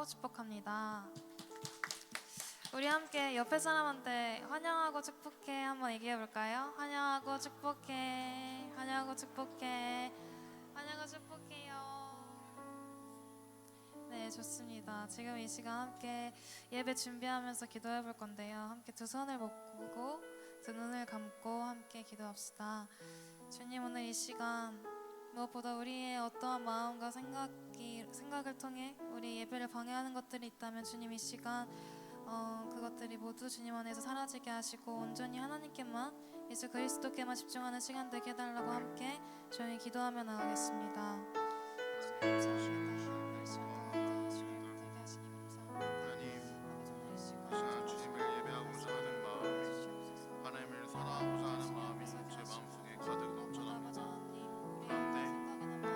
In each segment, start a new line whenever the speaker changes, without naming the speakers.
환영하고 축복합니다. 우리 함께 옆에 사람한테 환영하고 축복해 한번 얘기해 볼까요? 환영하고 축복해, 환영하고 축복해, 환영하고 축복해요. 네, 좋습니다. 지금 이 시간 함께 예배 준비하면서 기도해 볼 건데요. 함께 두 손을 모으고 두 눈을 감고 함께 기도합시다. 주님, 오늘 이 시간 무엇보다 우리의 어떠한 마음과 생각을 통해 우리 예배를 방해하는 것들이 있다면 주님 이 시간 그것들이 모두 주님 안에서 사라지게 하시고 온전히 하나님께만, 예수 그리스도께만 집중하는 시간 되게 해달라고 함께 조용히 기도하며 나가겠습니다.
주님을 예배하고자 하는 마음, 하나님을 사랑하고자 하는 마음이 제 마음속에 가득 넘쳐납니다. 그런데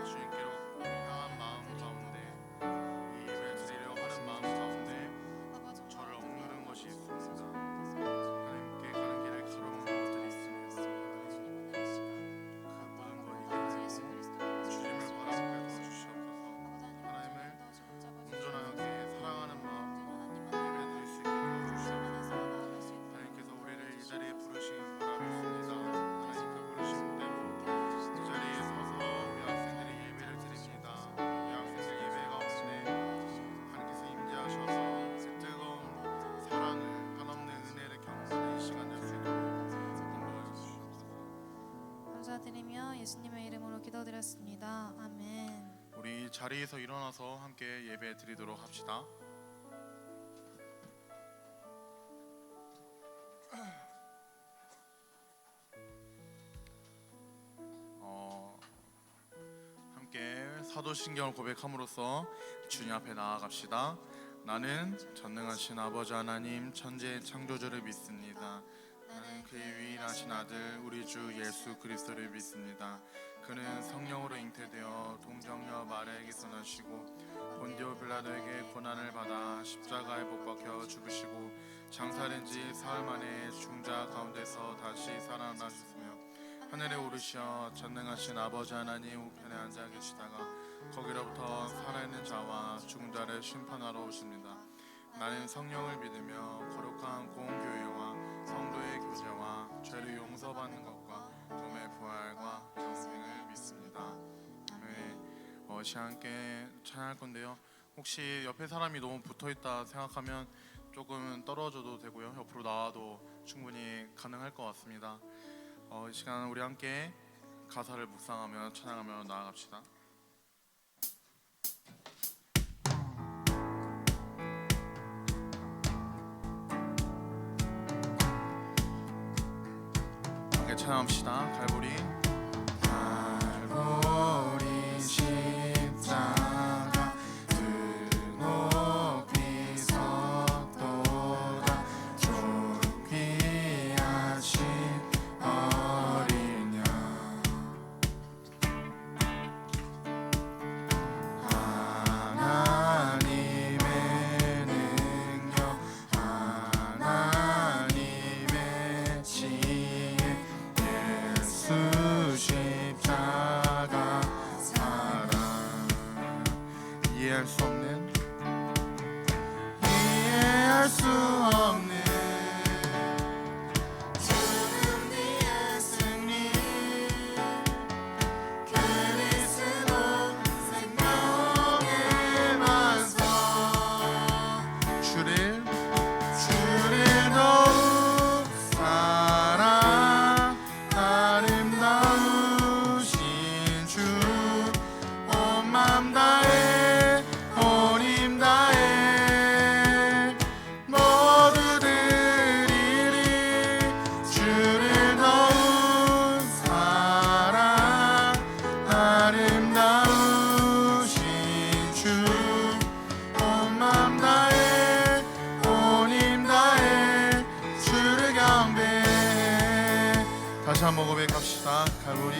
주님께로 향한 마음 가운데, 이 예배를 드리려 하는 마음 가운데 저를 억누르는 것이 있습니다. 하나님께 가는 길에 가로막는 것들이 있습니다. 그 모든 것 이겨내고 주님을 바라보게 도와주시옵소서. 하나님을 온전하게 사랑하는 마음 예배 드릴 수 있게 도와주시옵소서. 하나님께서 우리를 이 자리에 부르신 줄 믿습니다. 하나님 그 부르신 대로 이 자리에 서서 우리 학생들이 예배를 드립니다. 우리 학생들 예배 가운데 하나님께서 임재하셔서 그 뜨거운 사랑을, 한없는 은혜를 경험하는 이 시간 될 수 있도록 인도해 주시옵소서.
감사드리며 예수님의 이름으로 기도드렸습니다. 아멘.
우리 자리에서 일어나서 함께 예배 드리도록 합시다. 함께 사도신경을 고백함으로써 주님 앞에 나아갑시다. 나는 전능하신 아버지 하나님 천지의 창조주를 믿습니다. 나는 그의 유일하신 아들 우리 주 예수 그리스도를 믿습니다. 그는 성령으로 잉태되어 동정녀 마리아에게서 나시고 본디오 빌라도에게 고난을 받아 십자가에 못 박혀 죽으시고 장사된 지 사흘 만에 중자 가운데서 다시 살아나셨으며 하늘에 오르시어 전능하신 아버지 하나님 우편에 앉아 계시다가 거기로부터 살아있는 자와 죽은 자를 심판하러 오십니다. 나는 성령을 믿으며 거룩한 공교회와 성도의 교제와 죄를 용서받는 것과 몸의 부활과 영생을 믿습니다. 아멘. 시간 함께 찬양할 건데요. 혹시 옆에 사람이 너무 붙어있다 생각하면 조금 떨어져도 되고요. 옆으로 나와도 충분히 가능할 것 같습니다. 이 시간 우리 함께 가사를 묵상하며 찬양하며 나아갑시다. 함께 찬양합시다. 갈보리 십자가 드높이 섰도다 존귀하신 어린 양 하나님의 능력 하나님의 지혜 예수 십자가 사랑 이해할 수 없는 죽음 뒤의 승리 그리스도 생명의 반석 주를 더욱 사랑 아름다우신 주 온 맘 다해 온 힘 다해 모두 드리리 주를 더욱 사랑 아름다우신 주 온 맘 다해 온 힘 다해 주를 경배해. 다시 한번 고백합시다. 갈보리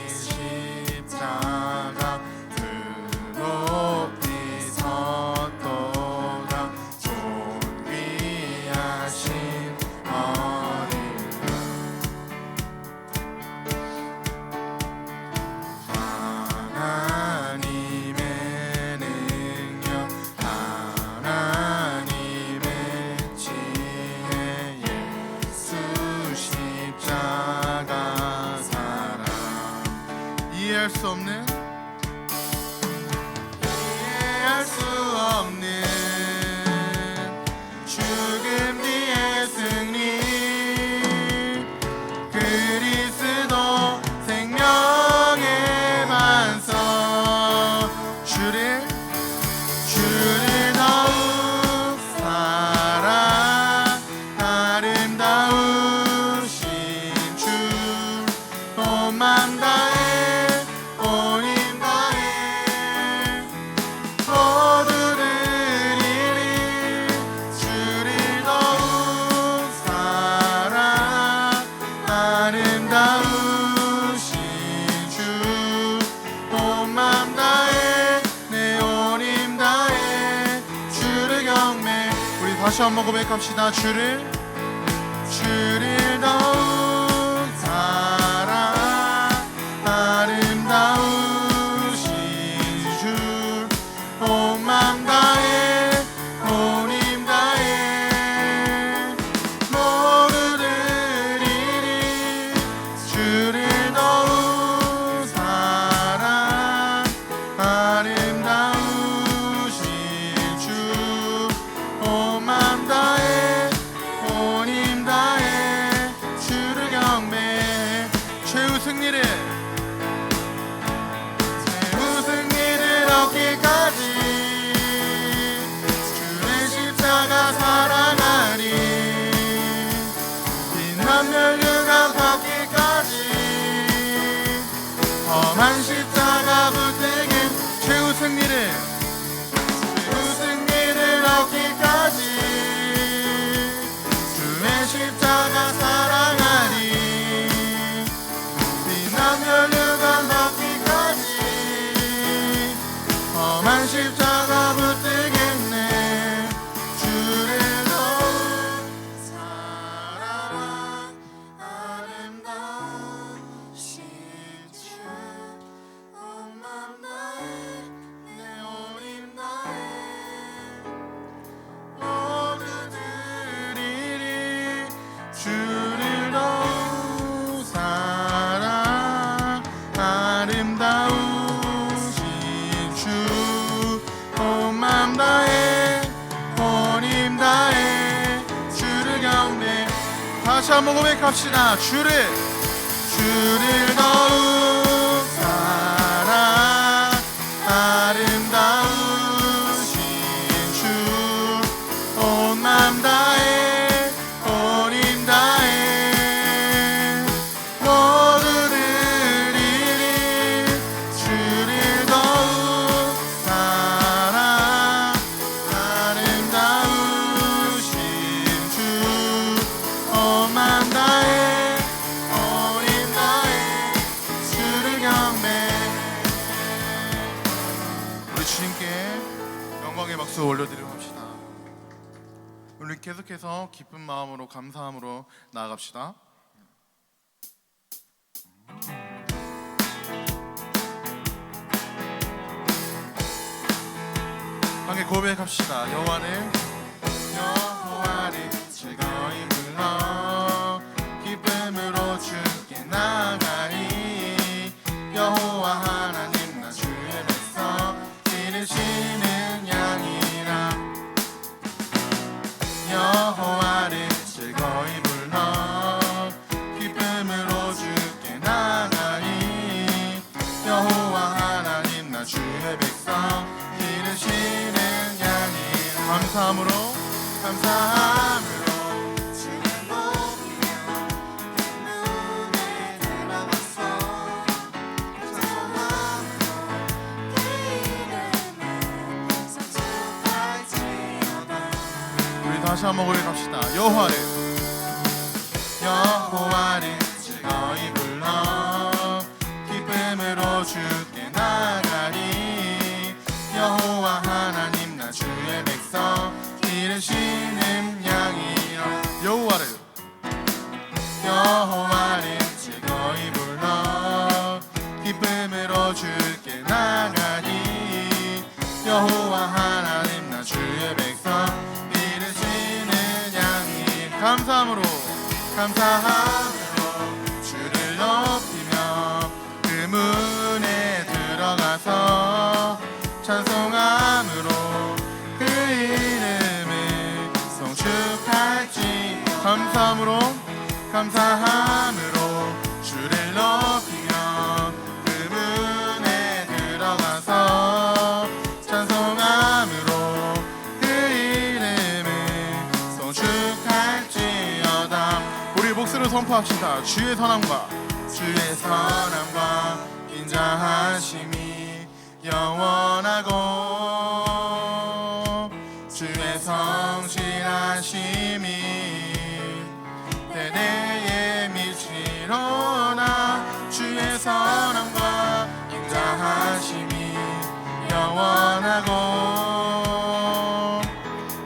십자가 드높이 섰도다 존귀하신 어린 양 하나님의 이해할 수 없는 이해할 수 없는 죽음 뒤의 승리 그리스도 생명의 반석 주를 더욱 사랑 아름다우신 주 온 맘 다해 온 힘 다해 모두 드리리 주를 더욱 사랑 아름다우신 주 온 맘 다해 내 온 힘 다해 주를 경배 우리 다시 한번 고백합시다 주를 더욱 사랑 아름다우신 주 온 맘 다해 온 힘 다해 모두 드리리 주를 더욱 사랑 아름다우신 주 온 맘 다해 온 힘 다해 주를 경배해 최우승 일을 얻기까지 주의 십자가 사랑하리 빛난 멸류관 받기까지 험한 십자가 붙들긴 최우승 일을 얻기까지 주의 십자가 사랑하리 빛난 멸류관 받기까지 험한 십자가 붙들겠네 주를 더욱 사랑 아름다우신 주 온 맘 다해 내 온 힘 다해 모두 드리리 주를 더욱 사랑 아름다우신 주 온 맘 다해 온 힘 다해 주를 경배 다시 한번 고백합시다 주를 더욱 사랑 아름다우신 주 온 맘 다해 온 힘 다해 모두 드리리 주를 더욱 사랑 아름다우신 주 온 맘 다해 온 힘 다해 주를 경배 우리 주님께 영광의 박수 올려드리고 합시다 우리 계속해서 기쁜 마음으로 감사함으로 나아갑시다 함께 고백합시다 여호와를 즐거이 불러 기쁨으로 주께 나가리 여호와 하나님 나 주의 백성 기르시는 양이라 여호와를 즐거이 불러 기쁨으로 주께 나가리 여호와 하나님 나 주의 백성 기르시는 양이라 감사함으로 주를 높이며 그 눈에 들어갔어 찬송함으로 그 이름을 선축할지어다 우리 다시 한번 고백합시다 여호와를 즐거이 불러 기쁨으로 주께 나가리 여호와 하나님 나 주의 백성 기르시는 양이여 여호와를 즐거이 불러 기쁨으로 주께 나가리 여호와 하나님 나 주의 백성 기르시는 양이 감사함으로 주를 높이며 그 문 찬송함으로 그 이름을 성축할지 감사함으로 주를 높이며 그분에 들어가서 찬송함으로 그 이름을 성축할지어다. 우리 목소리로 선포합시다. 주의 선함과 인자하심이 영원하고 주의 성실하심이 대대에 미치로나 주의 선함과 인자하심이 영원하고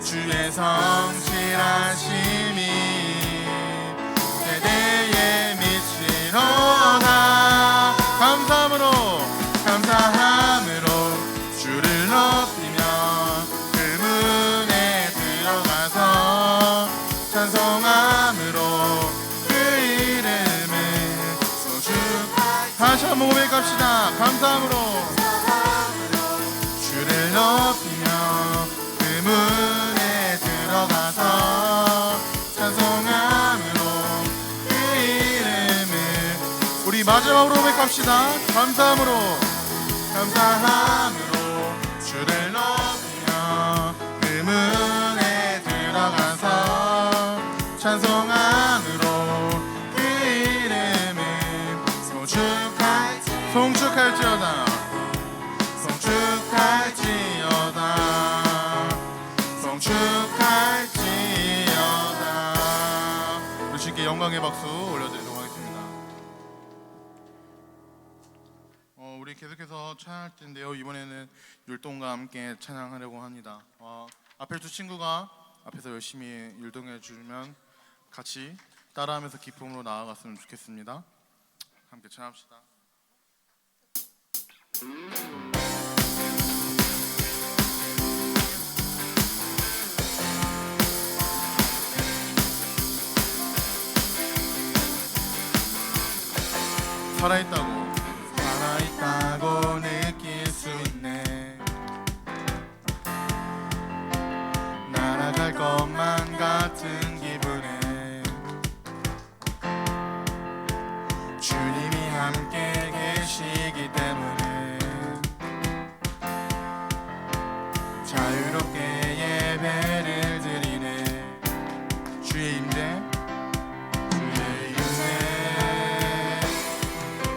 주의 성실하심이 대대에 미치로나 감사함으로 주를 높이며 그분에 들어가서 찬송함으로 그 이름을 다시 한번 고백합시다. 감사함으로 주를 높이며 그분에 들어가서 찬송함으로 그 이름을 우리 마지막으로 고백합시다. 감사함으로 주를 높이며 그분에 들어가서 찬송함으로 그 이름을 송축할지어다 우리 주님께 영광의 박수 올려드리도록 하겠습니다. 우리 계속해서 찬양할 텐데요. 이번에는 율동과 함께 찬양하려고 합니다. 앞에 두 친구가 앞에서 열심히 율동해 주면 같이 따라하면서 기쁨으로 나아갔으면 좋겠습니다. 함께 찬양합시다. 살아있다고 느낄 수 있네. 날아갈 것만 같은 기분에 주님이 함께 계시기 때문에 자유롭게 예배를 드리네. 주의 임재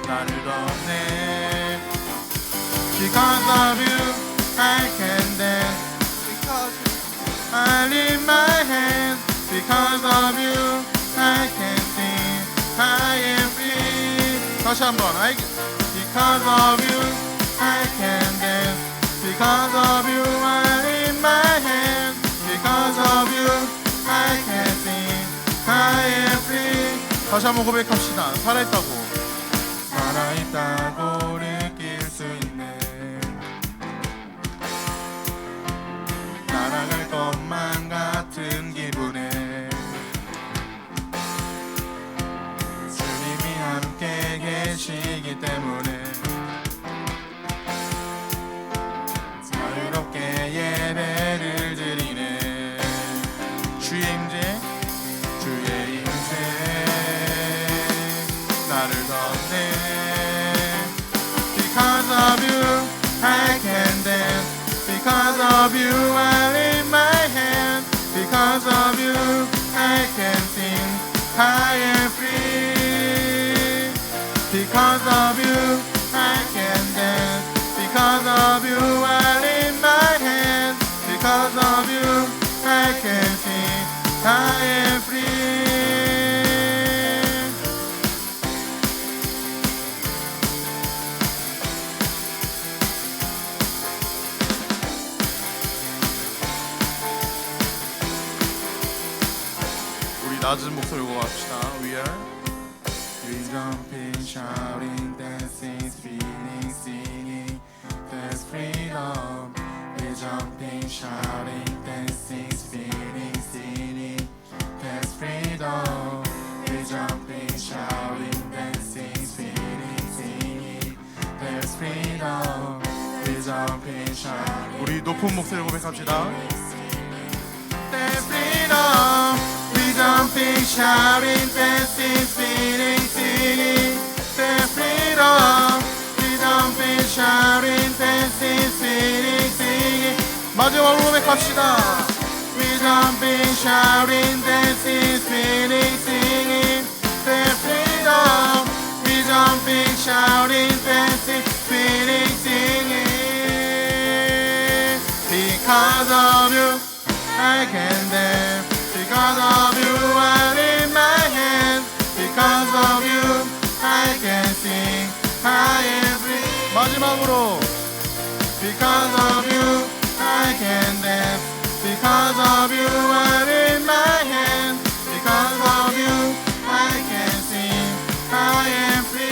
나를 덮네. Because of you I can dance. I lift my hands. Because of you I can sing. I am free. 다시 한번. Because of you I can dance. Because of you I lift my hands. Because of you I can sing. I am free. 다시 한번 고백합시다. 살아있다고 느낄 수 있네. 날아갈 것만 같은 기분에 주님이 함께 계시기 때문에 자유롭게 예배를 드리네. 주의 임재 나를 덮네. Because of you I can dance. Because of you I lift my hands. Because of you I can sing. I am free. Because of you I can dance. Because of you I lift my hands. Because of you I can sing. I am free. 낮은 목소리로 합시다. We jumping, shouting, dancing, feeling, singing. There's freedom. We jumping, shouting, dancing, feeling, singing. There's freedom. We jumping, shouting, dancing, feeling, singing. There's freedom. We jumping, shouting. 우리 높은 목소리로 고백합시다. There's freedom. We jumping, shouting, dancing, spinning, singing. There's freedom. We jumping, shouting, dancing, spinning, singing. 마지막으로 고백합시다. We jumping, shouting, dancing, spinning, singing. There's freedom. We jumping, shouting, dancing, spinning, singing. Because of you, I can dance. Because of you, I'm in my hands. Because of you, I can sing. I am free. 마지막으로. Because of you, I can dance. Because of you, I'm in my hands. Because of you, I can sing. I am free.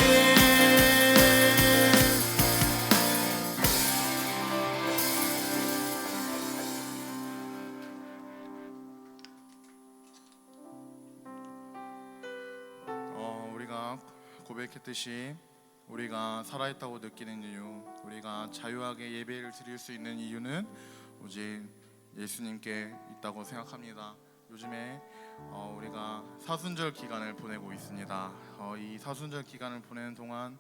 우리가 고백했듯이 우리가 살아있다고 느끼는 이유, 우리가 자유하게 예배를 드릴 수 있는 이유는 오직 예수님께 있다고 생각합니다. 요즘에 우리가 사순절 기간을 보내고 있습니다. 이 사순절 기간을 보내는 동안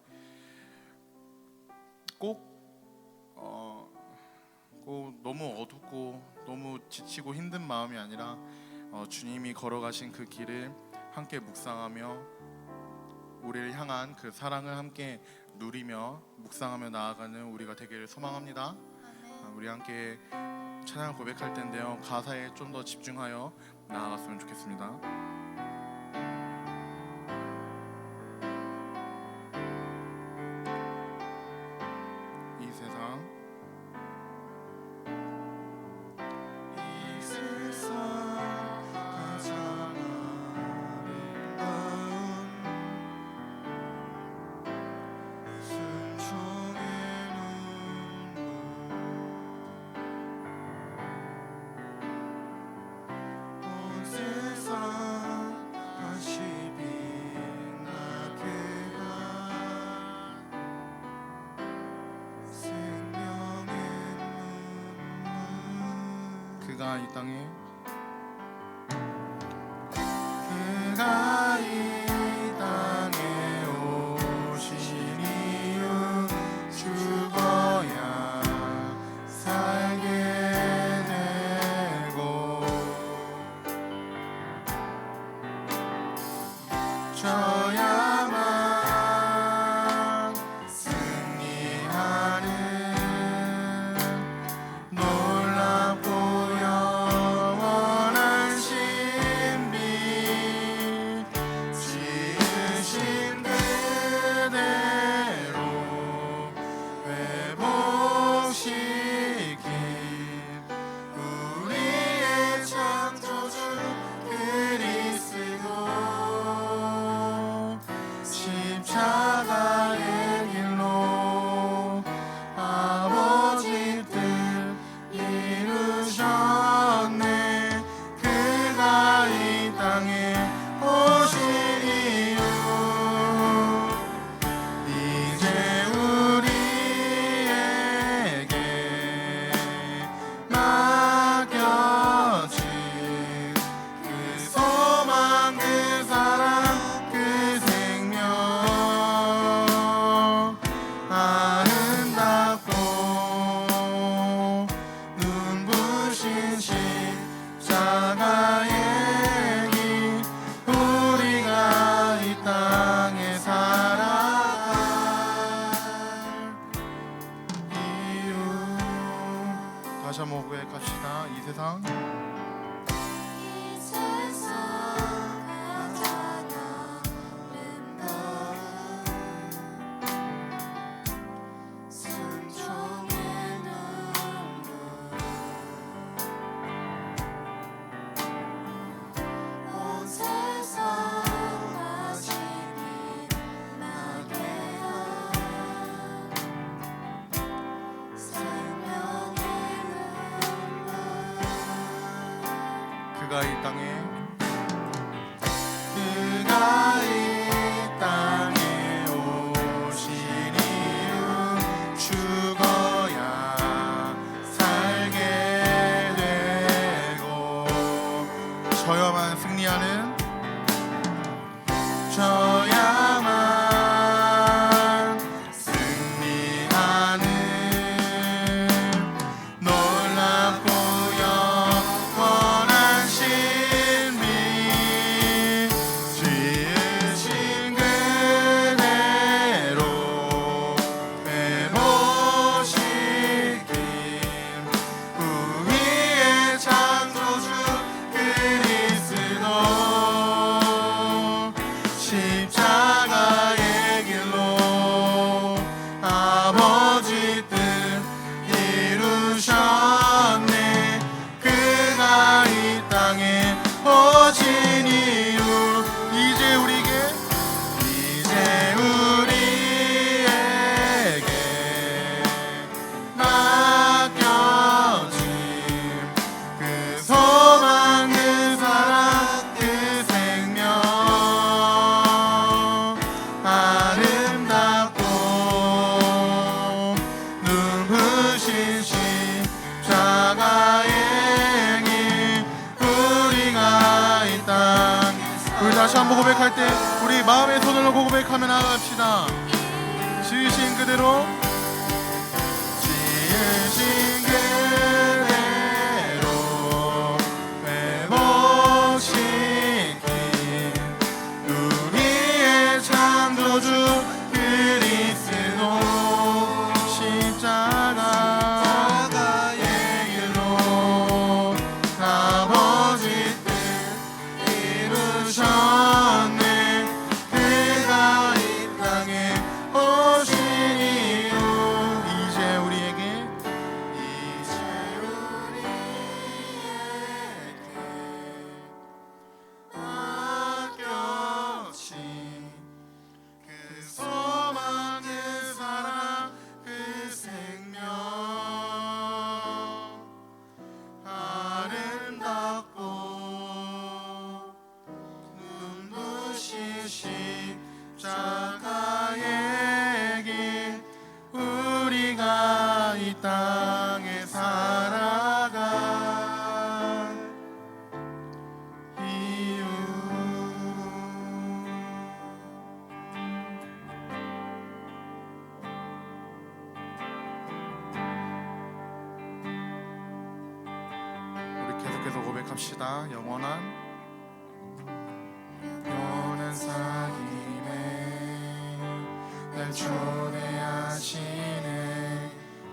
꼭 너무 어둡고 너무 지치고 힘든 마음이 아니라 주님이 걸어가신 그 길을 함께 묵상하며 우리를 향한 그 사랑을 함께 누리며 묵상하며 나아가는 우리가 되기를 소망합니다. 우리 함께 찬양을 고백할 텐데요, 가사에 좀 더 집중하여 나아갔으면 좋겠습니다. 이 세상 가장 아름다운 순종의 눈물, 온 세상 다시 빛나게 한 생명의 눈물. 그가 이 땅에 오신 이유, 죽어야 살게 되고 져야만 승리하는 놀랍고 영원한 신비, 지으신 그대로 회복시킨 우리의 창조주 그리스도, 십자가의 길로 아버지 뜻 이루셨네. 그가 이 땅에 오신 이유, 이제 우리에게 맡겨진 그 소망, 그 사랑, 그 생명, 아름답고 눈부신 십자가의 길, 우리가 이 땅에 살아갈 이유. 다시 한번 고백합시다. 이 세상
순종의 눈물, 온 세상 다시 빛나게 한 생명의 눈물.
그가 이 땅에 오신 이유, 죽어야 한번 고백할 때 우리 마음의 손으로 고백하며 나아갑시다. 지으신 그대로 회복시킨 우리의 창조주 그리스도 십자가의 길로 아버지 뜻 이루셨네. 그가 이 땅에 오시니요. 이제 우리에게 맡겨진 그 소망 그 사랑 그 생명 아름답고 눈부신 십자가의 길 우리가 이 땅에 살아간 이유. 우리 계속해서 고백합시다. 영원한 사귐에 날 초대하시네.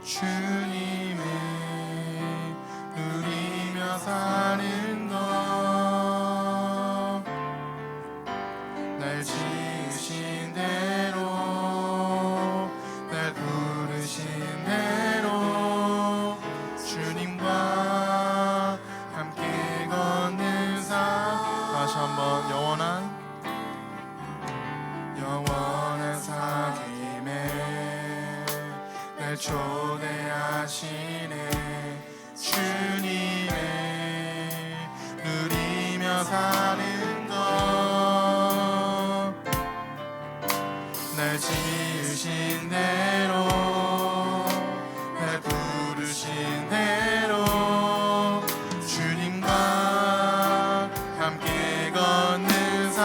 주님을 누리며 사는 것 날 지으신 대로 날 부르신 대로 주님과 함께 걷는 삶. 다시 한번 영원한 사귐에 날 초대하시네. 주님의 누리며 사는 것 날 지으신 대로 날 부르신 대로 주님과 함께 걷는 삶.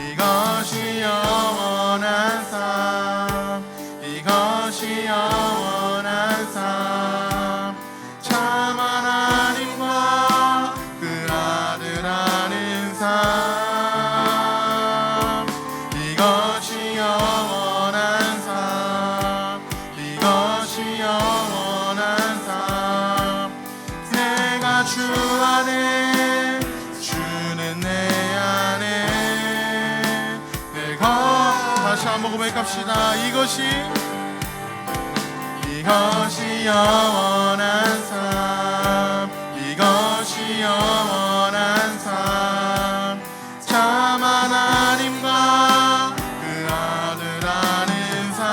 이것이 영원한 삶. 이것이 영원한 삶. 참 하나님과 그 아들 아는 삶. 이것이 영원한 삶. 이것이 영원한 삶. 내가 주 안에 주는 내 안에 다시 한번 고백합시다. 이것이 영원한 삶. 이것이 영원한 삶. 참 하나님과 그 아들 아는 삶.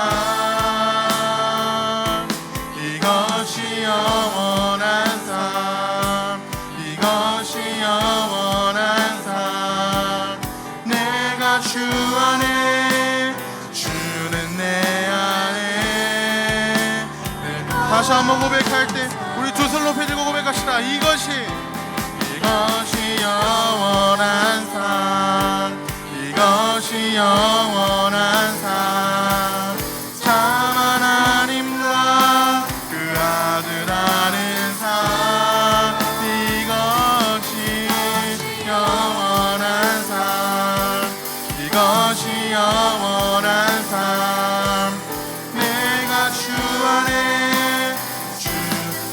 이것이 영원한 삶. 이것이 영원한 삶. 내가 주 안에 주는 내 안에. 다시 한번 고백할 때 우리 두 손 높이 들고 고백합시다. 이것이 영원한 삶. 이것이 영원한 삶. 참 하나님과 그 아들 아는 삶. 이것이 영원한 삶. 이것이 영원한 삶. 내가 주 안에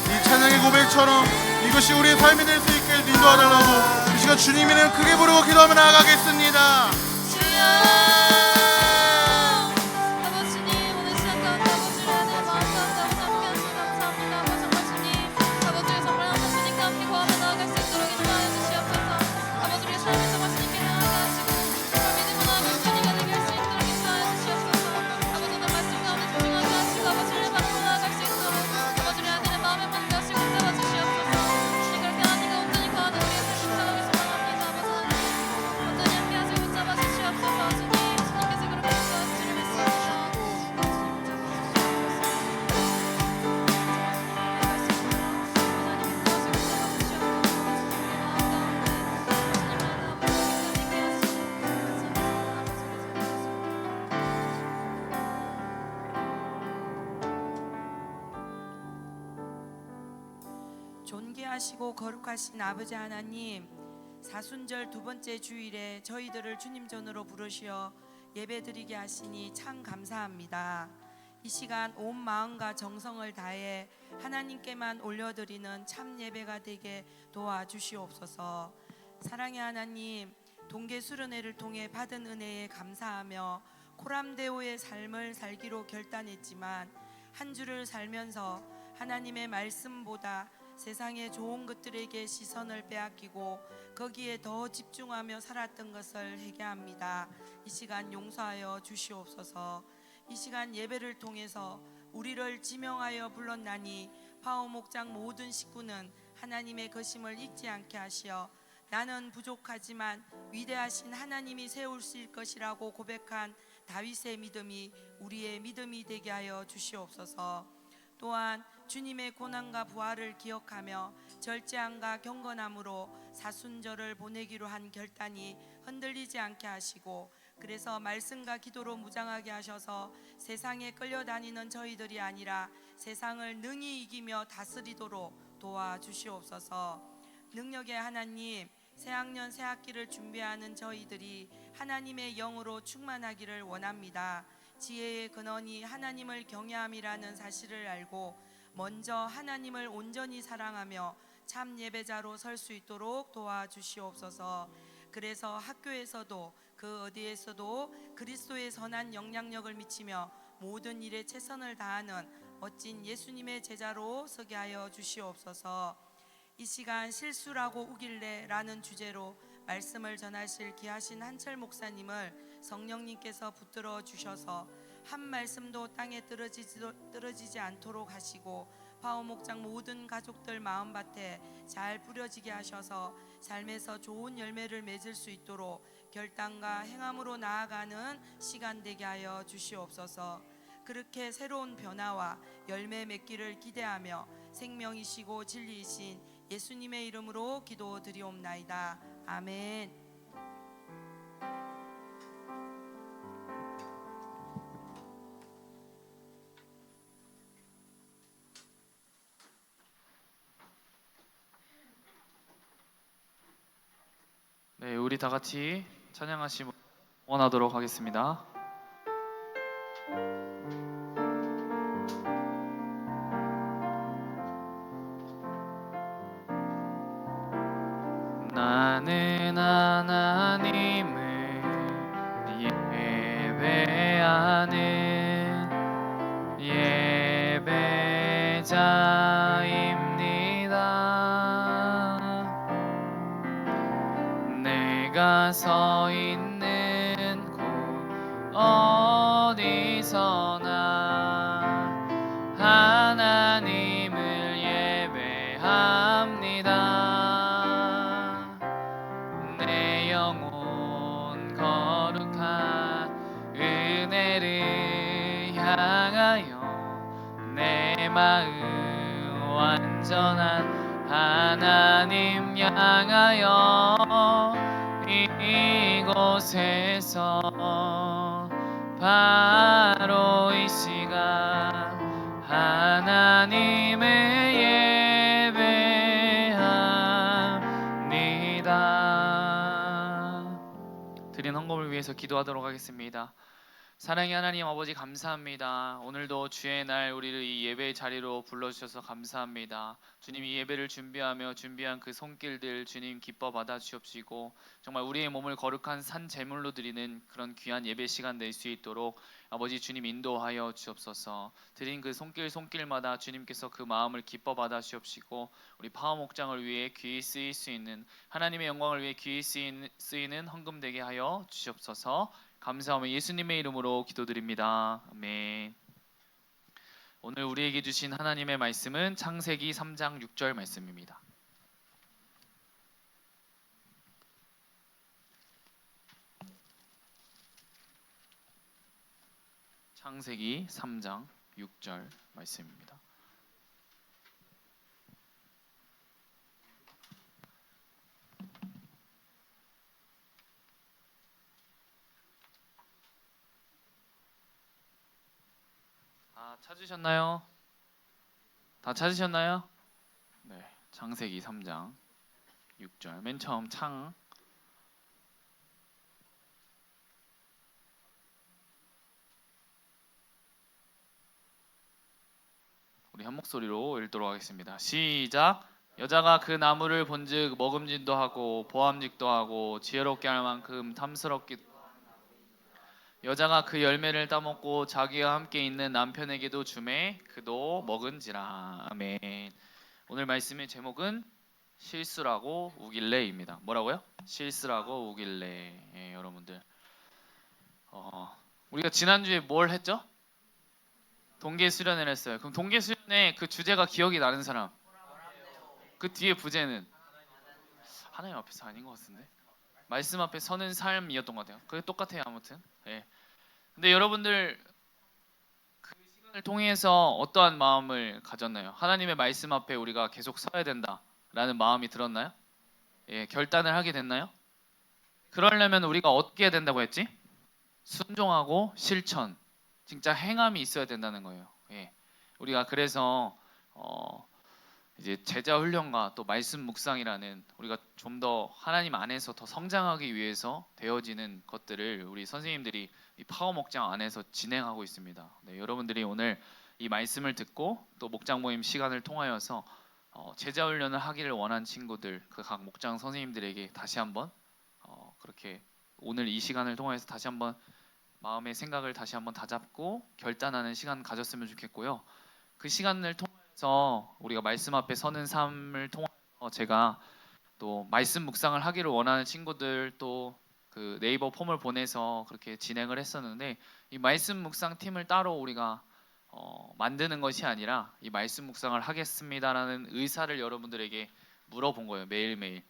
이 찬양의 고백처럼 이것이 우리의 삶이 될 수 있게 인도하달라고 이 시간 주님 이름 크게 부르고 기도하며 나아가겠습니다.
주여 아버지님 오늘 시간 가운데 아버지를 하늘 마음 가운데 아버지 함께 하시니 감사합니다. 아버지 정말 주님 아버지의 선물한 주님과 함께 구하며 나아갈 수 있도록 인도하여 주시옵소서. 아버지 우리의 삶을 정말 주님께 나아가 하시고 정말 믿음으로 나아갈 주님과 되게 할 수 있도록 인도하여 주시옵소서. 아버지 오늘 말씀 가운데 집중하게 하시고 아버지를 바라보고 나아갈 수 있도록 아버지 우리 안에 마음의 문을 여시고 붙잡아 주시옵소서. 주님 그렇게 하나님과 온전히 거하는 우리의 삶을 살아가기 소망합니다. 아버지 하나님 온전히 함께 하시고 붙잡아
존귀하시고 거룩하신 아버지 하나님, 사순절 두 번째 주일에 저희들을 주님 전으로 부르시어 예배드리게 하시니 참 감사합니다. 이 시간 온 마음과 정성을 다해 하나님께만 올려드리는 참 예배가 되게 도와주시옵소서. 사랑의 하나님, 동계 수련회를 통해 받은 은혜에 감사하며 코람데오의 삶을 살기로 결단했지만 한 주를 살면서 하나님의 말씀보다 세상의 좋은 것들에게 시선을 빼앗기고 거기에 더 집중하며 살았던 것을 회개합니다. 이 시간 용서하여 주시옵소서. 이 시간 예배를 통해서 우리를 지명하여 불렀나니 파워 목장 모든 식구는 하나님의 거심을 잊지 않게 하시어 나는 부족하지만 위대하신 하나님이 세우실 것이라고 고백한 다윗의 믿음이 우리의 믿음이 되게 하여 주시옵소서. 또한 주님의 고난과 부활을 기억하며 절제함과 경건함으로 사순절을 보내기로 한 결단이 흔들리지 않게 하시고, 그래서 말씀과 기도로 무장하게 하셔서 세상에 끌려다니는 저희들이 아니라 세상을 능히 이기며 다스리도록 도와주시옵소서. 능력의 하나님, 새학년 새학기를 준비하는 저희들이 하나님의 영으로 충만하기를 원합니다. 지혜의 근원이 하나님을 경외함이라는 사실을 알고 먼저 하나님을 온전히 사랑하며 참 예배자로 설 수 있도록 도와주시옵소서. 그래서 학교에서도 그 어디에서도 그리스도의 선한 영향력을 미치며 모든 일에 최선을 다하는 멋진 예수님의 제자로 서게 하여 주시옵소서. 이 시간 실수라고 우길래 라는 주제로 말씀을 전하실 귀하신 한철 목사님을 성령님께서 붙들어 주셔서 한 말씀도 땅에 떨어지지 않도록 하시고 파워 목장 모든 가족들 마음밭에 잘 뿌려지게 하셔서 삶에서 좋은 열매를 맺을 수 있도록 결단과 행함으로 나아가는 시간 되게 하여 주시옵소서. 그렇게 새로운 변화와 열매 맺기를 기대하며 생명이시고 진리이신 예수님의 이름으로 기도드리옵나이다. 아멘.
네, 우리 다 같이 찬양하시고 원하도록 하겠습니다. 나는 하나님을 예배하는 예배자입니다. 내가 서 있는 곳 어디서나 하나님을 예배합니다. 내 영혼 거룩한 은혜를 향하여 내 마음 완전한 하나님 향하여 이곳에서 바로 이 시간 하나님을 예배합니다. 드린 헌금을 위해서 기도하도록 하겠습니다. 사랑의 하나님 아버지, 감사합니다. 오늘도 주의 날 우리를 이 예배의 자리로 불러주셔서 감사합니다. 주님, 이 예배를 준비하며 준비한 그 손길들 주님 기뻐 받아 주옵시고 정말 우리의 몸을 거룩한 산 제물로 드리는 그런 귀한 예배 시간 될 수 있도록 아버지 주님 인도하여 주옵소서. 드린 그 손길마다 주님께서 그 마음을 기뻐 받아 주옵시고 우리 파워 목장을 위해 귀히 쓰일 수 있는, 하나님의 영광을 위해 귀히 쓰이는 헌금 되게 하여 주옵소서. 감사하며 예수님의 이름으로 기도드립니다. 아멘. 오늘 우리에게 주신 하나님의 말씀은 창세기 3장 6절 말씀입니다. 창세기 3장 6절 말씀입니다. 찾으셨나요? 다 찾으셨나요? 네. 창세기 3장 6절 맨 처음 창 우리 한 목소리로 읽도록 하겠습니다. 시작. 여자가 그 나무를 본즉 먹음직도 하고 보암직도 하고 지혜롭게 할 만큼 탐스럽기도 여자가 그 열매를 따먹고 자기와 함께 있는 남편에게도 주매 그도 먹은지라. 아멘. 오늘 말씀의 제목은 실수라고 우길래입니다. 뭐라고요? 실수라고 우길래. 예, 여러분들 우리가 지난주에 뭘 했죠? 동계 수련을 했어요. 그럼 동계 수련의 그 주제가 기억이 나는 사람, 그 뒤에 부제는 하나님 앞에서 아닌 것 같은데 말씀 앞에 서는 삶이었던 것 같아요. 그게 똑같아요. 아무튼 예. 근데 여러분들 그 시간을 통해서 어떠한 마음을 가졌나요? 하나님의 말씀 앞에 우리가 계속 서야 된다라는 마음이 들었나요? 예, 결단을 하게 됐나요? 그러려면 우리가 어떻게 해야 된다고 했지? 순종하고 실천, 진짜 행함이 있어야 된다는 거예요. 예. 우리가 그래서 이제 제자 훈련과 또 말씀 묵상이라는 우리가 좀 더 하나님 안에서 더 성장하기 위해서 되어지는 것들을 우리 선생님들이 이 파워 목장 안에서 진행하고 있습니다. 네, 여러분들이 오늘 이 말씀을 듣고 또 목장 모임 시간을 통하여서 제자 훈련을 하기를 원한 친구들, 그 각 목장 선생님들에게 다시 한번 그렇게 오늘 이 시간을 통해서 다시 한번 마음의 생각을 다시 한번 다잡고 결단하는 시간 가졌으면 좋겠고요. 그 시간을 통해서 우리가 말씀 앞에 서는 삶을 통해서 제가 또 말씀 묵상을 하기를 원하는 친구들 또 그 네이버 폼을 보내서 그렇게 진행을 했었는데 이 말씀 묵상 팀을 따로 우리가 만드는 것이 아니라 이 말씀 묵상을 하겠습니다라는 의사를 여러분들에게 물어본 거예요. 매일매일.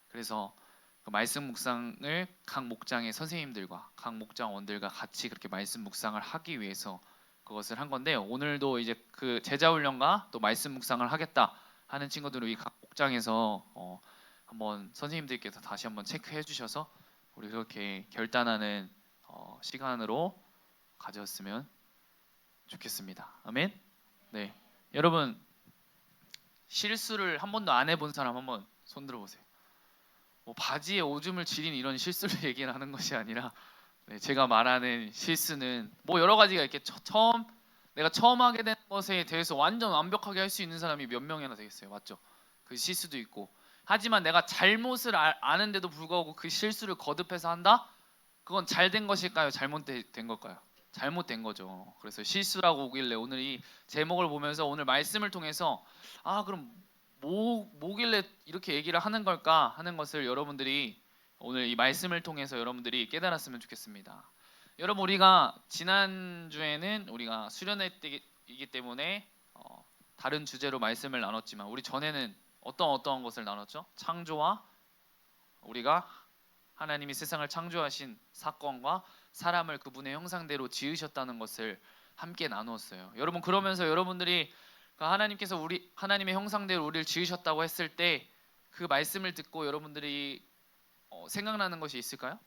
그래서 그 말씀 묵상을 각 목장의 선생님들과 각 목장원들과 같이 그렇게 말씀 묵상을 하기 위해서 그것을 한 건데 오늘도 이제 그 제자 훈련과 또 말씀 묵상을 하겠다 하는 친구들을 이 각 목장에서 한번 선생님들께서 다시 한번 체크해 주셔서 우리 그렇게 결단하는 시간으로 가졌으면 좋겠습니다. 아멘. 네, 여러분 실수를 한 번도 안 해본 사람 한번 손 들어보세요. 뭐 바지에 오줌을 지린 이런 실수를 얘기를 하는 것이 아니라 네, 제가 말하는 실수는 뭐 여러 가지가 이렇게 내가 처음 하게 된 것에 대해서 완전 완벽하게 할 수 있는 사람이 몇 명이나 되겠어요. 맞죠? 그 실수도 있고 하지만 내가 잘못을 아는데도 불구하고 그 실수를 거듭해서 한다? 그건 잘된 것일까요? 잘못된 걸까요? 잘못된 거죠. 그래서 실수라고 오길래 오늘 이 제목을 보면서 오늘 말씀을 통해서 그럼 뭐길래 이렇게 얘기를 하는 걸까 하는 것을 여러분들이 오늘 이 말씀을 통해서 여러분들이 깨달았으면 좋겠습니다. 여러분 우리가 지난주에는 우리가 수련회이기 때문에 다른 주제로 말씀을 나눴지만 우리 전에는 어떤 것을 나눴죠? 창조와 우리가 하나님이 세상을 창조하신 사건과 사람을 그분의 형상대로 지으셨다는 것을 함께 나누었어요. 여러분 그러면서 여러분들이 하나님께서 하나님의 형상대로 우리를 지으셨다고 했을 때 그 말씀을 듣고 여러분들이 생각나는 것이 있을까요?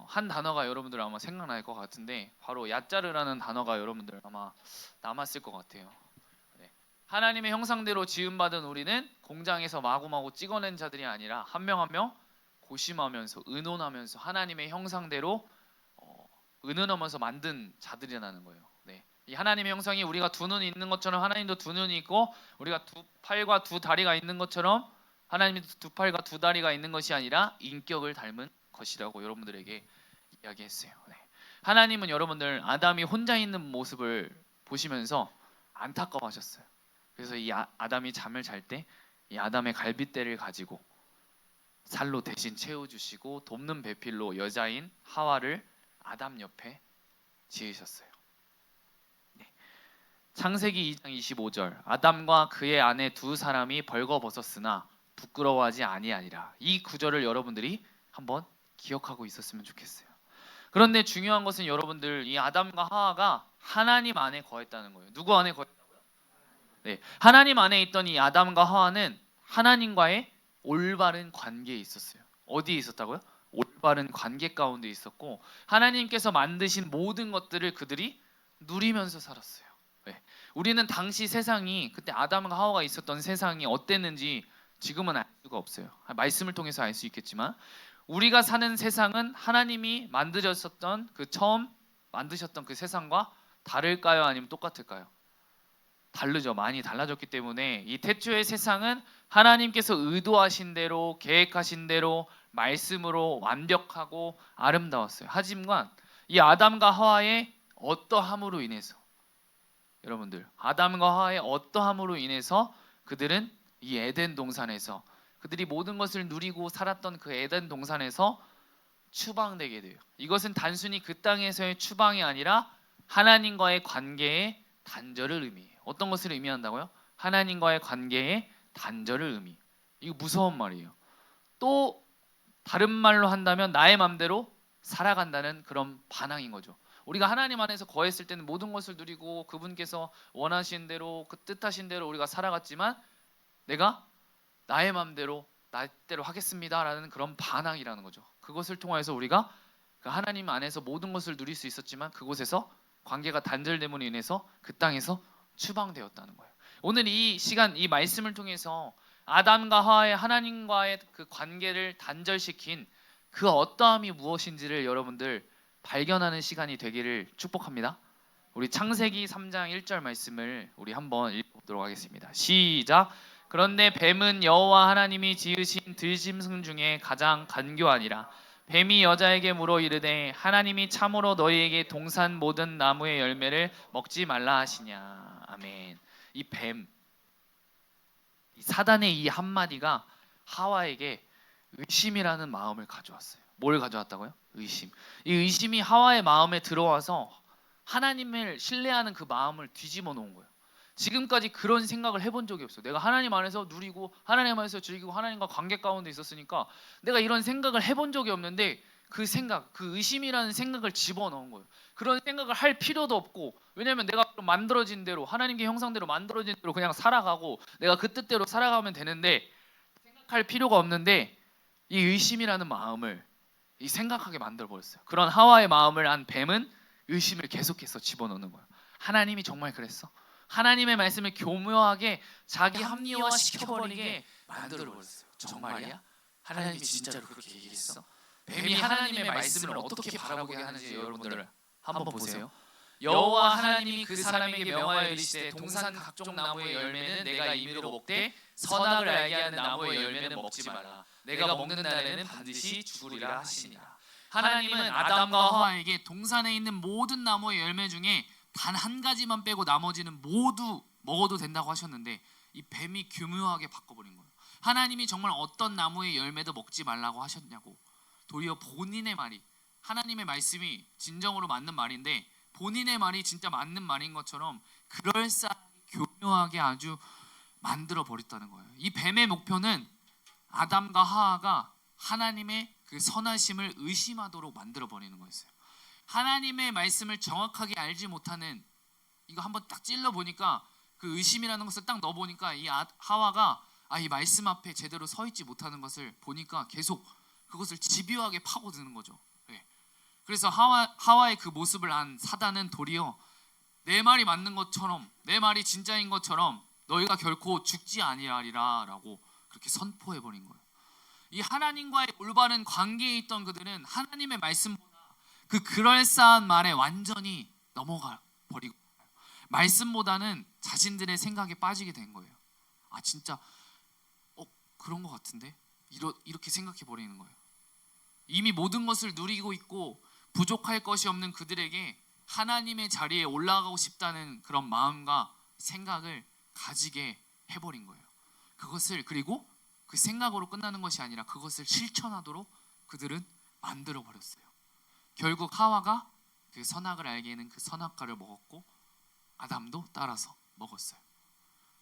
한 단어가 여러분들 아마 생각날 것 같은데 바로 야짜르라는 단어가 여러분들 아마 남았을 것 같아요. 네. 하나님의 형상대로 지음받은 우리는 공장에서 마구마구 찍어낸 자들이 아니라 한 명 한 명 고심하면서 의논하면서 하나님의 형상대로 의논하면서 만든 자들이라는 거예요. 네. 이 하나님의 형상이 우리가 두 눈이 있는 것처럼 하나님도 두 눈이 있고 우리가 두 팔과 두 다리가 있는 것처럼 하나님도 두 팔과 두 다리가 있는 것이 아니라 인격을 닮은 것이라고 여러분들에게 이야기했어요. 네. 하나님은 여러분들 아담이 혼자 있는 모습을 보시면서 안타까워하셨어요. 그래서 이 아담이 잠을 잘 때 이 아담의 갈빗대를 가지고 살로 대신 채워주시고 돕는 배필로 여자인 하와를 아담 옆에 지으셨어요. 네. 창세기 2장 25절 아담과 그의 아내 두 사람이 벌거벗었으나 부끄러워하지 아니하니라. 이 구절을 여러분들이 한번 기억하고 있었으면 좋겠어요. 그런데 중요한 것은 여러분들 이 아담과 하와가 하나님 안에 거했다는 거예요. 누구 안에 거했다고요? 네, 하나님 안에 있던 이 아담과 하와는 하나님과의 올바른 관계에 있었어요. 어디에 있었다고요? 올바른 관계 가운데 있었고 하나님께서 만드신 모든 것들을 그들이 누리면서 살았어요. 네. 우리는 당시 세상이 그때 아담과 하와가 있었던 세상이 어땠는지 지금은 알 수가 없어요. 말씀을 통해서 알 수 있겠지만 우리가 사는 세상은 하나님이 만드셨던 그 처음 만드셨던 그 세상과 다를까요? 아니면 똑같을까요? 다르죠. 많이 달라졌기 때문에 이 태초의 세상은 하나님께서 의도하신 대로 계획하신 대로 말씀으로 완벽하고 아름다웠어요. 하지만 이 아담과 하와의 어떠함으로 인해서 여러분들 아담과 하와의 어떠함으로 인해서 그들은 이 에덴 동산에서 그들이 모든 것을 누리고 살았던 그 에덴 동산에서 추방되게 돼요. 이것은 단순히 그 땅에서의 추방이 아니라 하나님과의 관계의 단절을 의미해요. 어떤 것을 의미한다고요? 하나님과의 관계의 단절을 의미. 이거 무서운 말이에요. 또 다른 말로 한다면 나의 맘대로 살아간다는 그런 반항인 거죠. 우리가 하나님 안에서 거했을 때는 모든 것을 누리고 그분께서 원하신 대로 그 뜻하신 대로 우리가 살아갔지만 내가 나의 맘대로 나대로 하겠습니다라는 그런 반항이라는 거죠. 그것을 통해서 우리가 그 하나님 안에서 모든 것을 누릴 수 있었지만 그곳에서 관계가 단절됨으로 인해서 그 땅에서 추방되었다는 거예요. 오늘 이 시간 이 말씀을 통해서 아담과 하와의 하나님과의 그 관계를 단절시킨 그 어떠함이 무엇인지를 여러분들 발견하는 시간이 되기를 축복합니다. 우리 창세기 3장 1절 말씀을 우리 한번 읽어보도록 하겠습니다. 시작. 그런데 뱀은 여호와 하나님이 지으신 들짐승 중에 가장 간교하니라. 뱀이 여자에게 물어 이르되 하나님이 참으로 너희에게 동산 모든 나무의 열매를 먹지 말라 하시냐. 아멘. 이 뱀, 이 사단의 이 한마디가 하와에게 의심이라는 마음을 가져왔어요. 뭘 가져왔다고요? 의심. 이 의심이 하와의 마음에 들어와서 하나님을 신뢰하는 그 마음을 뒤집어 놓은 거예요. 지금까지 그런 생각을 해본 적이 없어요. 내가 하나님 안에서 누리고 하나님 안에서 즐기고 하나님과 관계 가운데 있었으니까 내가 이런 생각을 해본 적이 없는데 그 생각, 그 의심이라는 생각을 집어넣은 거예요. 그런 생각을 할 필요도 없고 왜냐하면 내가 만들어진 대로 하나님의 형상대로 만들어진 대로 그냥 살아가고 내가 그 뜻대로 살아가면 되는데 생각할 필요가 없는데 이 의심이라는 마음을 이 생각하게 만들어버렸어요. 그런 하와의 마음을 안 뱀은 의심을 계속해서 집어넣는 거예요. 하나님이 정말 그랬어? 하나님의 말씀을 교묘하게 자기 합리화 시켜버리게 만들어버렸어요. 정말이야? 하나님이 진짜로 그렇게 얘기했어? 뱀이 하나님의 말씀을 어떻게 바라보게 하는지 여러분들 한번 보세요. 여호와 하나님이 그 사람에게 명하여 이르시되 동산 각종 나무의 열매는 내가 임의로 먹되 선악을 알게 하는 나무의 열매는 먹지 마라. 내가 먹는 날에는 반드시 죽으리라 하시니라. 하나님은 아담과 하와에게 동산에 있는 모든 나무의 열매 중에 단 한 가지만 빼고 나머지는 모두 먹어도 된다고 하셨는데 이 뱀이 교묘하게 바꿔버린 거예요. 하나님이 정말 어떤 나무의 열매도 먹지 말라고 하셨냐고. 도리어 본인의 말이 하나님의 말씀이 진정으로 맞는 말인데 본인의 말이 진짜 맞는 말인 것처럼 그럴싸하게 교묘하게 아주 만들어 버렸다는 거예요. 이 뱀의 목표는 아담과 하와가 하나님의 그 선하심을 의심하도록 만들어 버리는 거였어요. 하나님의 말씀을 정확하게 알지 못하는 이거 한번 딱 찔러 보니까 그 의심이라는 것을 딱 넣어 보니까 이 하와가 이 말씀 앞에 제대로 서 있지 못하는 것을 보니까 계속 그것을 집요하게 파고드는 거죠. 네. 그래서 하와의 그 모습을 안 사단은 도리어 내 말이 맞는 것처럼 내 말이 진짜인 것처럼 너희가 결코 죽지 아니하리라라고 그렇게 선포해 버린 거예요. 이 하나님과의 올바른 관계에 있던 그들은 하나님의 말씀보다 그 그럴싸한 말에 완전히 넘어가 버리고 말씀보다는 자신들의 생각에 빠지게 된 거예요. 진짜 그런 것 같은데 이렇게 생각해 버리는 거예요. 이미 모든 것을 누리고 있고 부족할 것이 없는 그들에게 하나님의 자리에 올라가고 싶다는 그런 마음과 생각을 가지게 해버린 거예요. 그것을 그리고 그 생각으로 끝나는 것이 아니라 그것을 실천하도록 그들은 만들어 버렸어요. 결국 하와가 그 선악을 알게는 그 선악과를 먹었고 아담도 따라서 먹었어요.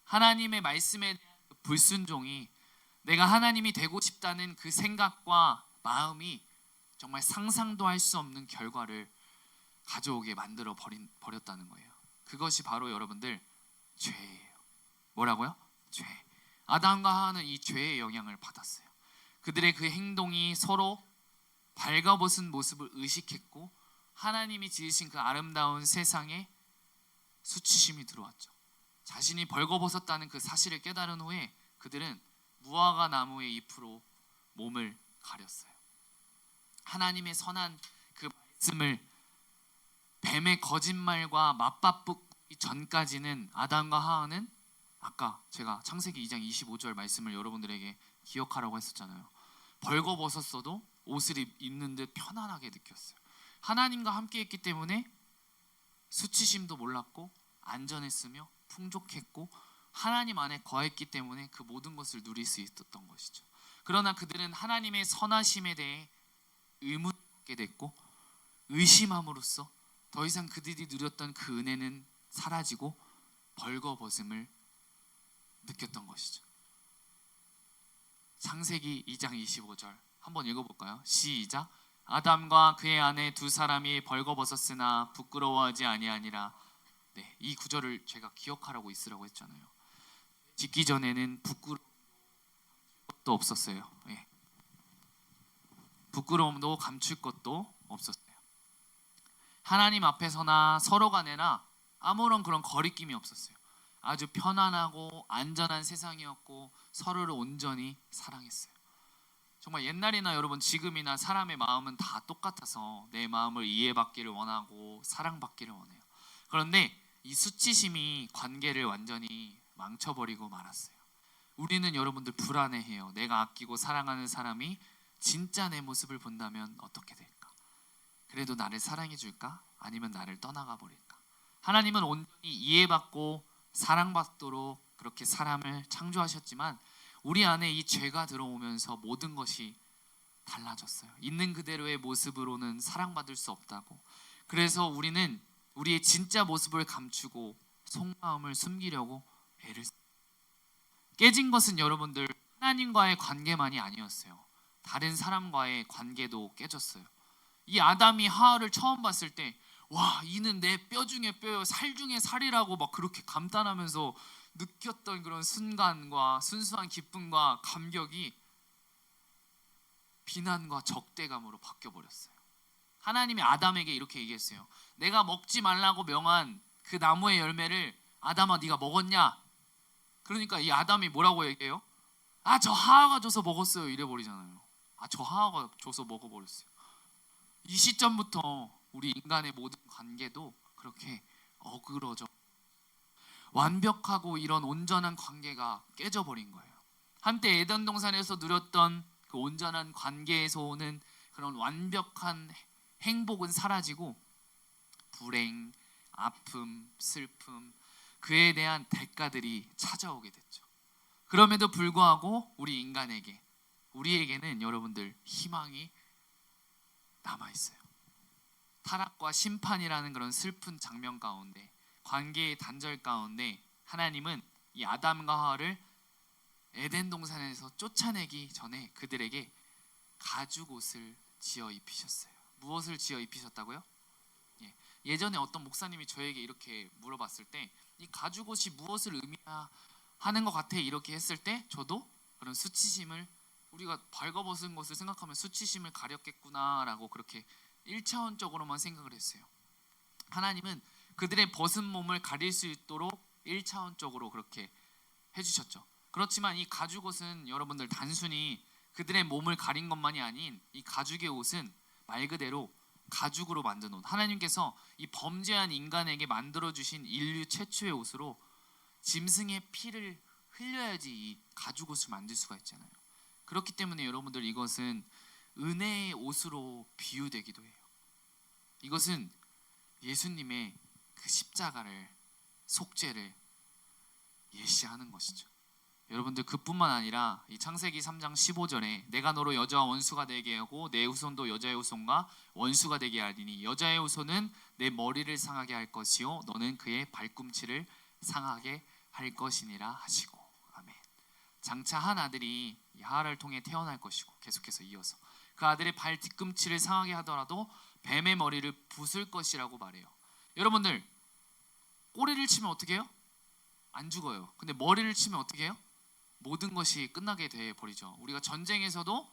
하나님의 말씀에 대한 그 불순종이 내가 하나님이 되고 싶다는 그 생각과 마음이 정말 상상도 할 수 없는 결과를 가져오게 만들어 버렸다는 거예요. 그것이 바로 여러분들 죄예요. 뭐라고요? 죄. 아담과 하와는 이 죄의 영향을 받았어요. 그들의 그 행동이 서로 발가벗은 모습을 의식했고 하나님이 지으신 그 아름다운 세상에 수치심이 들어왔죠. 자신이 벌거벗었다는 그 사실을 깨달은 후에 그들은 무화과 나무의 잎으로 몸을 가렸어요. 하나님의 선한 그 말씀을 뱀의 거짓말과 맞바꾸기 전까지는 아담과 하와는 아까 제가 창세기 2장 25절 말씀을 여러분들에게 기억하라고 했었잖아요. 벌거벗었어도 옷을 입는 듯 편안하게 느꼈어요. 하나님과 함께 했기 때문에 수치심도 몰랐고 안전했으며 풍족했고 하나님 안에 거했기 때문에 그 모든 것을 누릴 수 있었던 것이죠. 그러나 그들은 하나님의 선하심에 대해 의문하게 됐고 의심함으로써 더 이상 그들이 누렸던 그 은혜는 사라지고 벌거벗음을 느꼈던 것이죠. 창세기 2장 25절 한번 읽어볼까요? 시작. 아담과 그의 아내 두 사람이 벌거벗었으나 부끄러워하지 아니하니라. 네, 이 구절을 제가 기억하라고 있으라고 했잖아요. 짓기 전에는 부끄러움도 없었어요. 예. 부끄러움도 감출 것도 없었어요. 하나님 앞에서나 서로 간에나 아무런 그런 거리낌이 없었어요. 아주 편안하고 안전한 세상이었고 서로를 온전히 사랑했어요. 정말 옛날이나 여러분 지금이나 사람의 마음은 다 똑같아서 내 마음을 이해받기를 원하고 사랑받기를 원해요. 그런데 이 수치심이 관계를 완전히 망쳐버리고 말았어요. 우리는 여러분들 불안해해요. 내가 아끼고 사랑하는 사람이 진짜 내 모습을 본다면 어떻게 될까? 그래도 나를 사랑해 줄까? 아니면 나를 떠나가 버릴까? 하나님은 온전히 이해받고 사랑받도록 그렇게 사람을 창조하셨지만 우리 안에 이 죄가 들어오면서 모든 것이 달라졌어요. 있는 그대로의 모습으로는 사랑받을 수 없다고. 그래서 우리는 우리의 진짜 모습을 감추고 속마음을 숨기려고 애를 써요. 깨진 것은 여러분들 하나님과의 관계만이 아니었어요. 다른 사람과의 관계도 깨졌어요. 이 아담이 하와를 처음 봤을 때 와, 이는 내 뼈 중에 뼈요 살 중에 살이라고 막 그렇게 감탄하면서 느꼈던 그런 순간과 순수한 기쁨과 감격이 비난과 적대감으로 바뀌어버렸어요. 하나님이 아담에게 이렇게 얘기했어요. 내가 먹지 말라고 명한 그 나무의 열매를 아담아 네가 먹었냐? 그러니까 이 아담이 뭐라고 얘기해요? 아, 저 하와가 줘서 먹었어요 이래버리잖아요. 아, 저 하와가 줘서 먹어버렸어요. 이 시점부터 우리 인간의 모든 관계도 그렇게 어그러져 완벽하고 이런 온전한 관계가 깨져버린 거예요. 한때 에덴 동산에서 누렸던 그 온전한 관계에서 오는 그런 완벽한 행복은 사라지고 불행, 아픔, 슬픔, 그에 대한 대가들이 찾아오게 됐죠. 그럼에도 불구하고 우리에게는 여러분들 희망이 남아있어요. 타락과 심판이라는 그런 슬픈 장면 가운데 관계의 단절 가운데 하나님은 이 아담과 하와를 에덴 동산에서 쫓아내기 전에 그들에게 가죽 옷을 지어 입히셨어요. 무엇을 지어 입히셨다고요? 예전에 어떤 목사님이 저에게 이렇게 물어봤을 때 이 가죽 옷이 무엇을 의미하는 것 같아 이렇게 했을 때 저도 그런 수치심을 우리가 벌거벗은 것을 생각하면 수치심을 가렸겠구나라고 그렇게 1차원적으로만 생각을 했어요. 하나님은 그들의 벗은 몸을 가릴 수 있도록 1차원적으로 그렇게 해주셨죠. 그렇지만 이 가죽 옷은 여러분들 단순히 그들의 몸을 가린 것만이 아닌 이 가죽의 옷은 말 그대로 가죽으로 만든 옷. 하나님께서 이 범죄한 인간에게 만들어주신 인류 최초의 옷으로 짐승의 피를 흘려야지 이 가죽 옷을 만들 수가 있잖아요. 그렇기 때문에 여러분들 이것은 은혜의 옷으로 비유되기도 해요. 이것은 예수님의 그 십자가를 속죄를 예시하는 것이죠. 여러분들 그뿐만 아니라 이 창세기 3장 15절에 내가 너로 여자와 원수가 되게 하고 내 후손도 여자의 후손과 원수가 되게 하리니 여자의 후손은 내 머리를 상하게 할 것이요 너는 그의 발꿈치를 상하게 할 것이니라 하시고 아멘. 장차 한 아들이 이 하와를 통해 태어날 것이고 계속해서 이어서 그 아들의 발 뒤꿈치를 상하게 하더라도 뱀의 머리를 부술 것이라고 말해요. 여러분들 꼬리를 치면 어떻게 해요? 안 죽어요. 근데 머리를 치면 어떻게 해요? 모든 것이 끝나게 돼 버리죠. 우리가 전쟁에서도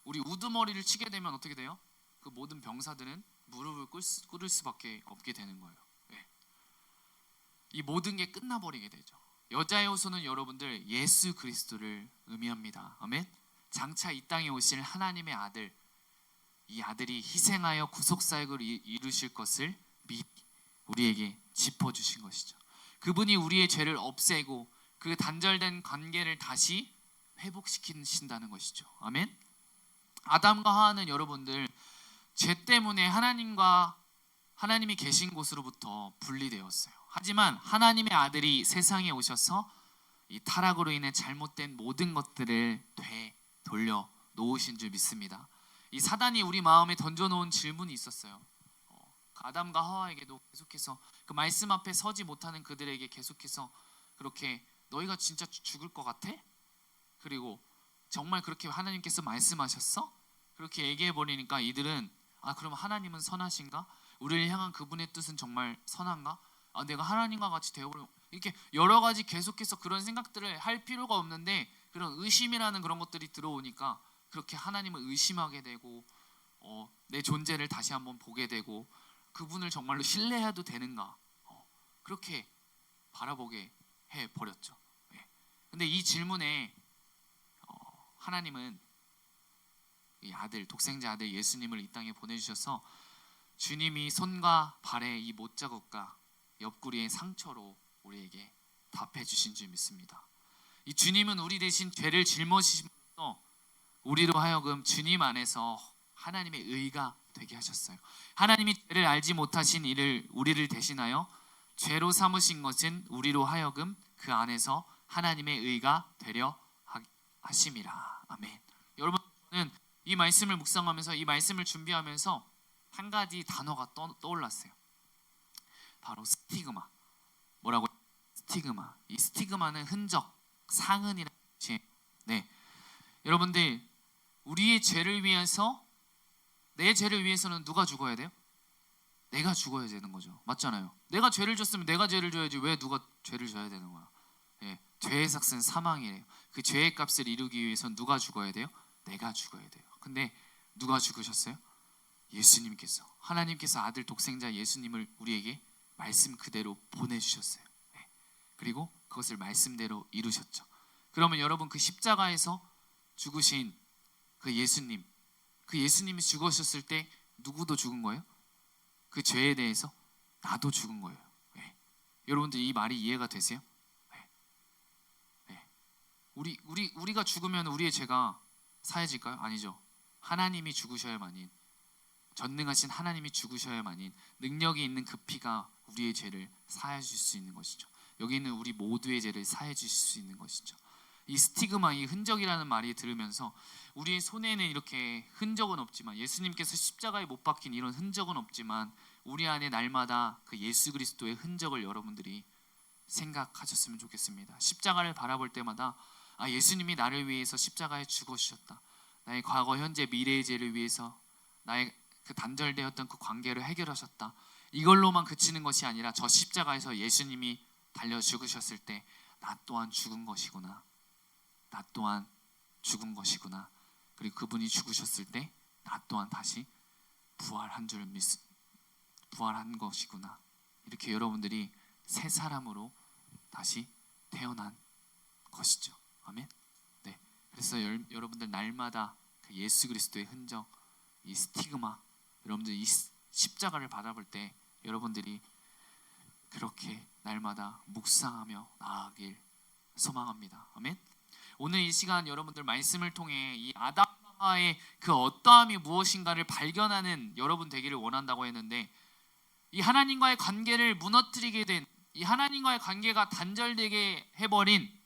우리 우두머리를 치게 되면 어떻게 돼요? 그 모든 병사들은 무릎을 꿇을 수밖에 없게 되는 거예요. 네. 이 모든 게 끝나버리게 되죠. 여자의 호소는 여러분들 예수 그리스도를 의미합니다. 아멘. 장차 이 땅에 오실 하나님의 아들, 이 아들이 희생하여 구속사역을 이루실 것을 미리 우리에게 짚어주신 것이죠. 그분이 우리의 죄를 없애고 그 단절된 관계를 다시 회복시키신다는 것이죠. 아멘. 아담과 하와는 여러분들 죄 때문에 하나님이 계신 곳으로부터 분리되었어요. 하지만 하나님의 아들이 세상에 오셔서 이 타락으로 인해 잘못된 모든 것들을 되돌려 놓으신 줄 믿습니다. 이 사단이 우리 마음에 던져놓은 질문이 있었어요. 아담과 하와에게도 계속해서 그 말씀 앞에 서지 못하는 그들에게 계속해서 그렇게 너희가 진짜 죽을 것 같아? 그리고 정말 그렇게 하나님께서 말씀하셨어? 그렇게 얘기해 버리니까 이들은 그럼 하나님은 선하신가? 우리를 향한 그분의 뜻은 정말 선한가? 내가 하나님과 같이 되어버리면 이렇게 여러 가지 계속해서 그런 생각들을 할 필요가 없는데 그런 의심이라는 그런 것들이 들어오니까 그렇게 하나님을 의심하게 되고 내 존재를 다시 한번 보게 되고 그분을 정말로 신뢰해도 되는가 그렇게 바라보게 해버렸죠. 근데 이 질문에 하나님은 이 아들, 독생자 아들 예수님을 이 땅에 보내주셔서 주님이 손과 발의 이 못자국과 옆구리의 상처로 우리에게 답해 주신 줄 믿습니다. 이 주님은 우리 대신 죄를 짊어지심으로써 우리로 하여금 주님 안에서 하나님의 의가 되게 하셨어요. 하나님이 죄를 알지 못하신 이를 우리를 대신하여 죄로 삼으신 것은 우리로 하여금 그 안에서 하나님의 의가 되려 하심이라. 아멘. 여러분, 저는 이 말씀을 묵상하면서 이 말씀을 준비하면서 한 가지 단어가 떠올랐어요. 바로 스티그마. 뭐라고? 스티그마. 이 스티그마는 흔적, 상흔이라는 뜻이에요. 네. 여러분들 우리의 죄를 위해서 내 죄를 위해서는 누가 죽어야 돼요? 내가 죽어야 되는 거죠. 맞잖아요. 내가 죄를 졌으면 내가 죄를 져야지 왜 누가 죄를 져야 되는 거야? 죄의 삭은 사망이래요. 그 죄의 값을 이루기 위해서는 누가 죽어야 돼요? 내가 죽어야 돼요. 근데 누가 죽으셨어요? 예수님께서. 하나님께서 아들 독생자 예수님을 우리에게 말씀 그대로 보내주셨어요. 그리고 그것을 말씀대로 이루셨죠. 그러면 여러분 그 십자가에서 죽으신 그 예수님이 죽으셨을 때 누구도 죽은 거예요? 그 죄에 대해서 나도 죽은 거예요. 여러분들 이 말이 이해가 되세요? 우리가 죽으면 우리의 죄가 사해질까요? 아니죠. 하나님이 죽으셔야만인, 전능하신 하나님이 죽으셔야만인 능력이 있는 그 피가 우리의 죄를 사해 줄 수 있는 것이죠. 여기 있는 우리 모두의 죄를 사해 주실 수 있는 것이죠. 이 스티그마, 이 흔적이라는 말이 들으면서 우리의 손에는 이렇게 흔적은 없지만, 예수님께서 십자가에 못 박힌 이런 흔적은 없지만 우리 안에 날마다 그 예수 그리스도의 흔적을 여러분들이 생각하셨으면 좋겠습니다. 십자가를 바라볼 때마다 예수님이 나를 위해서 십자가에 죽으셨다. 나의 과거, 현재, 미래의 죄를 위해서 나의 그 단절되었던 그 관계를 해결하셨다. 이걸로만 그치는 것이 아니라 저 십자가에서 예수님이 달려 죽으셨을 때 나 또한 죽은 것이구나. 나 또한 죽은 것이구나. 그리고 그분이 죽으셨을 때 나 또한 다시 부활한 것이구나. 이렇게 여러분들이 새 사람으로 다시 태어난 것이죠. 아멘. 네. 그래서 여러분들 날마다 그 예수 그리스도의 흔적, 이 스티그마, 여러분들 이 십자가를 바라볼 때 여러분들이 그렇게 날마다 묵상하며 나아가길 소망합니다. 아멘. 오늘 이 시간 여러분들 말씀을 통해 이 아담과의 그 어떠함이 무엇인가를 발견하는 여러분 되기를 원한다고 했는데, 이 하나님과의 관계를 무너뜨리게 된, 이 하나님과의 관계가 단절되게 해버린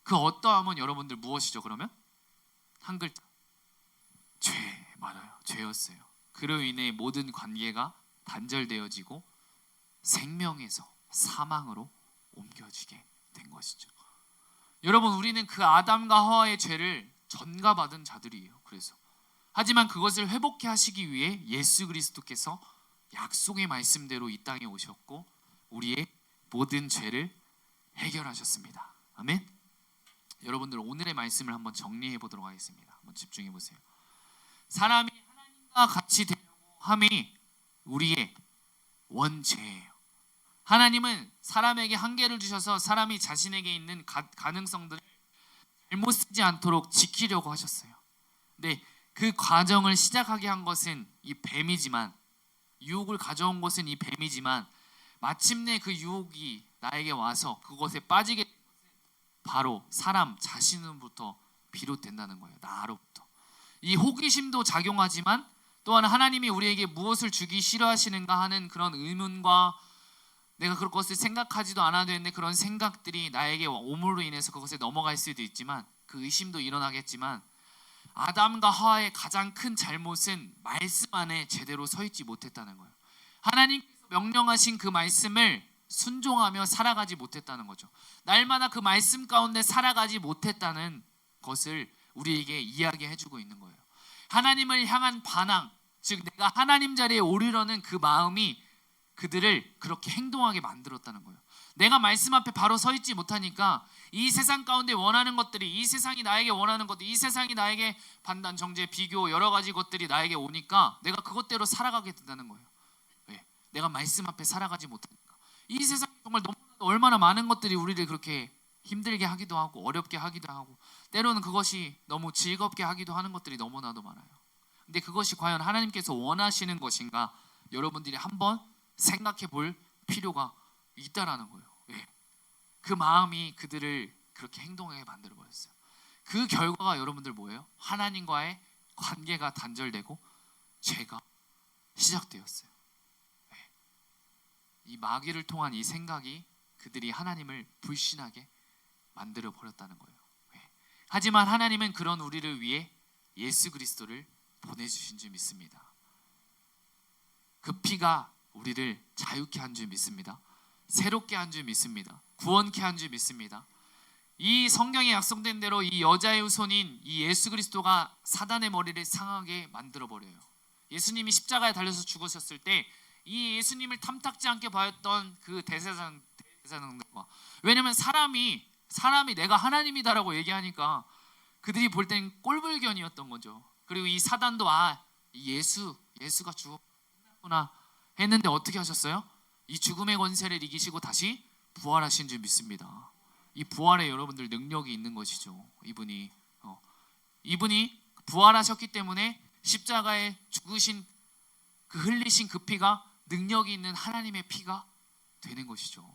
그 어떠함은 여러분들 무엇이죠? 그러면 한 글자, 죄. 맞아요. 죄였어요. 그로 인해 모든 관계가 단절되어지고 생명에서 사망으로 옮겨지게 된 것이죠. 여러분, 우리는 그 아담과 하와의 죄를 전가받은 자들이에요. 그래서 하지만 그것을 회복해 하시기 위해 예수 그리스도께서 약속의 말씀대로 이 땅에 오셨고 우리의 모든 죄를 해결하셨습니다. 아멘. 여러분들 오늘의 말씀을 한번 정리해 보도록 하겠습니다. 한번 집중해 보세요. 사람이 하나님과 같이 되려고 함이 우리의 원죄예요. 하나님은 사람에게 한계를 주셔서 사람이 자신에게 있는 가능성들을 잘못 쓰지 않도록 지키려고 하셨어요. 근데 그 과정을 시작하게 한 것은 이 뱀이지만, 유혹을 가져온 것은 이 뱀이지만, 마침내 그 유혹이 나에게 와서 그것에 빠지게 된 것은 바로 사람 자신으로부터 비롯된다는 거예요. 나로부터. 이 호기심도 작용하지만 또한 하나님이 우리에게 무엇을 주기 싫어하시는가 하는 그런 의문과 내가 그것을 생각하지도 않아도 되는데 그런 생각들이 나에게 오므로 인해서 그것에 넘어갈 수도 있지만, 그 의심도 일어나겠지만, 아담과 하와의 가장 큰 잘못은 말씀 안에 제대로 서 있지 못했다는 거예요. 하나님께서 명령하신 그 말씀을 순종하며 살아가지 못했다는 거죠. 날마다 그 말씀 가운데 살아가지 못했다는 것을 우리에게 이야기해주고 있는 거예요. 하나님을 향한 반항, 즉 내가 하나님 자리에 오르려는 그 마음이 그들을 그렇게 행동하게 만들었다는 거예요. 내가 말씀 앞에 바로 서 있지 못하니까 이 세상 가운데 원하는 것들이, 이 세상이 나에게 원하는 것들, 이 세상이 나에게 판단, 정죄, 비교, 여러 가지 것들이 나에게 오니까 내가 그것대로 살아가게 된다는 거예요. 왜? 내가 말씀 앞에 살아가지 못하니까. 이 세상에 정말 너무나도 얼마나 많은 것들이 우리를 그렇게 힘들게 하기도 하고 어렵게 하기도 하고, 때로는 그것이 너무 즐겁게 하기도 하는 것들이 너무나도 많아요. 근데 그것이 과연 하나님께서 원하시는 것인가, 여러분들이 한번 생각해 볼 필요가 있다라는 거예요. 왜? 그 마음이 그들을 그렇게 행동하게 만들어 버렸어요. 그 결과가 여러분들 뭐예요? 하나님과의 관계가 단절되고 죄가 시작되었어요. 왜? 이 마귀를 통한 이 생각이 그들이 하나님을 불신하게 만들어 버렸다는 거예요. 왜? 하지만 하나님은 그런 우리를 위해 예수 그리스도를 보내주신 줄 믿습니다. 그 피가 우리를 자유케 한 줄 믿습니다. 새롭게 한 줄 믿습니다. 구원케 한 줄 믿습니다. 이 성경에 약속된 대로 이 여자의 후손인 이 예수 그리스도가 사단의 머리를 상하게 만들어 버려요. 예수님이 십자가에 달려서 죽으셨을 때 이 예수님을 탐탁지 않게 보였던 그 대제사장들과, 왜냐면 사람이 내가 하나님이다라고 얘기하니까 그들이 볼 땐 꼴불견이었던 거죠. 그리고 이 사단도 예수가 죽었구나 했는데 어떻게 하셨어요? 이 죽음의 권세를 이기시고 다시 부활하신 줄 믿습니다. 이 부활에 여러분들 능력이 있는 것이죠. 이분이 부활하셨기 때문에 십자가에 죽으신 그 흘리신 그 피가 능력이 있는 하나님의 피가 되는 것이죠.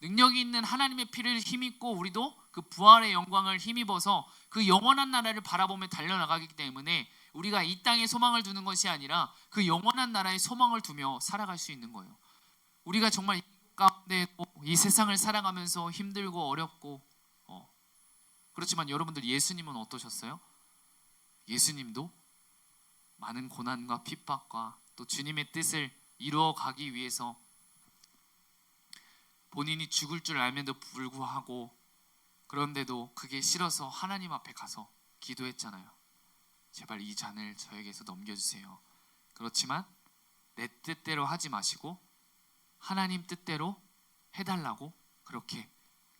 능력이 있는 하나님의 피를 힘입고 우리도 그 부활의 영광을 힘입어서 그 영원한 나라를 바라보며 달려나가기 때문에 우리가 이 땅에 소망을 두는 것이 아니라 그 영원한 나라에 소망을 두며 살아갈 수 있는 거예요. 우리가 정말 이 가운데 이 세상을 살아가면서 힘들고 어렵고 그렇지만 여러분들, 예수님은 어떠셨어요? 예수님도 많은 고난과 핍박과 또 주님의 뜻을 이루어가기 위해서 본인이 죽을 줄 알면도 불구하고, 그런데도 그게 싫어서 하나님 앞에 가서 기도했잖아요. 제발 이 잔을 저에게서 넘겨주세요. 그렇지만 내 뜻대로 하지 마시고 하나님 뜻대로 해달라고 그렇게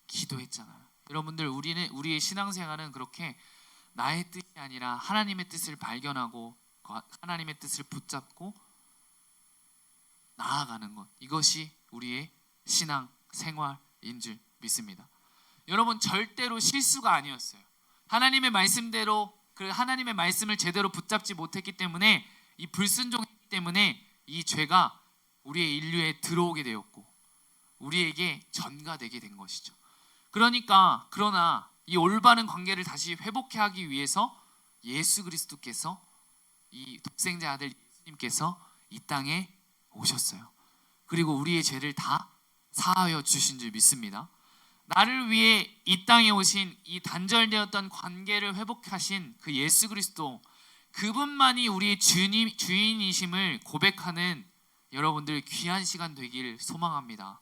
기도했잖아요. 여러분들, 우리의 신앙생활은 그렇게 나의 뜻이 아니라 하나님의 뜻을 발견하고 하나님의 뜻을 붙잡고 나아가는 것, 이것이 우리의 신앙 생활인 줄 믿습니다. 여러분, 절대로 실수가 아니었어요. 하나님의 말씀대로, 그 하나님의 말씀을 제대로 붙잡지 못했기 때문에, 이 불순종했기 때문에 이 죄가 우리의 인류에 들어오게 되었고 우리에게 전가되게 된 것이죠. 그러나 이 올바른 관계를 다시 회복해 하기 위해서 예수 그리스도께서, 이 독생자 아들 예수님께서 이 땅에 오셨어요. 그리고 우리의 죄를 다 사하여 주신 줄 믿습니다. 나를 위해 이 땅에 오신, 이 단절되었던 관계를 회복하신 그 예수 그리스도, 그분만이 우리의 주인이심을 고백하는 여러분들 귀한 시간 되길 소망합니다.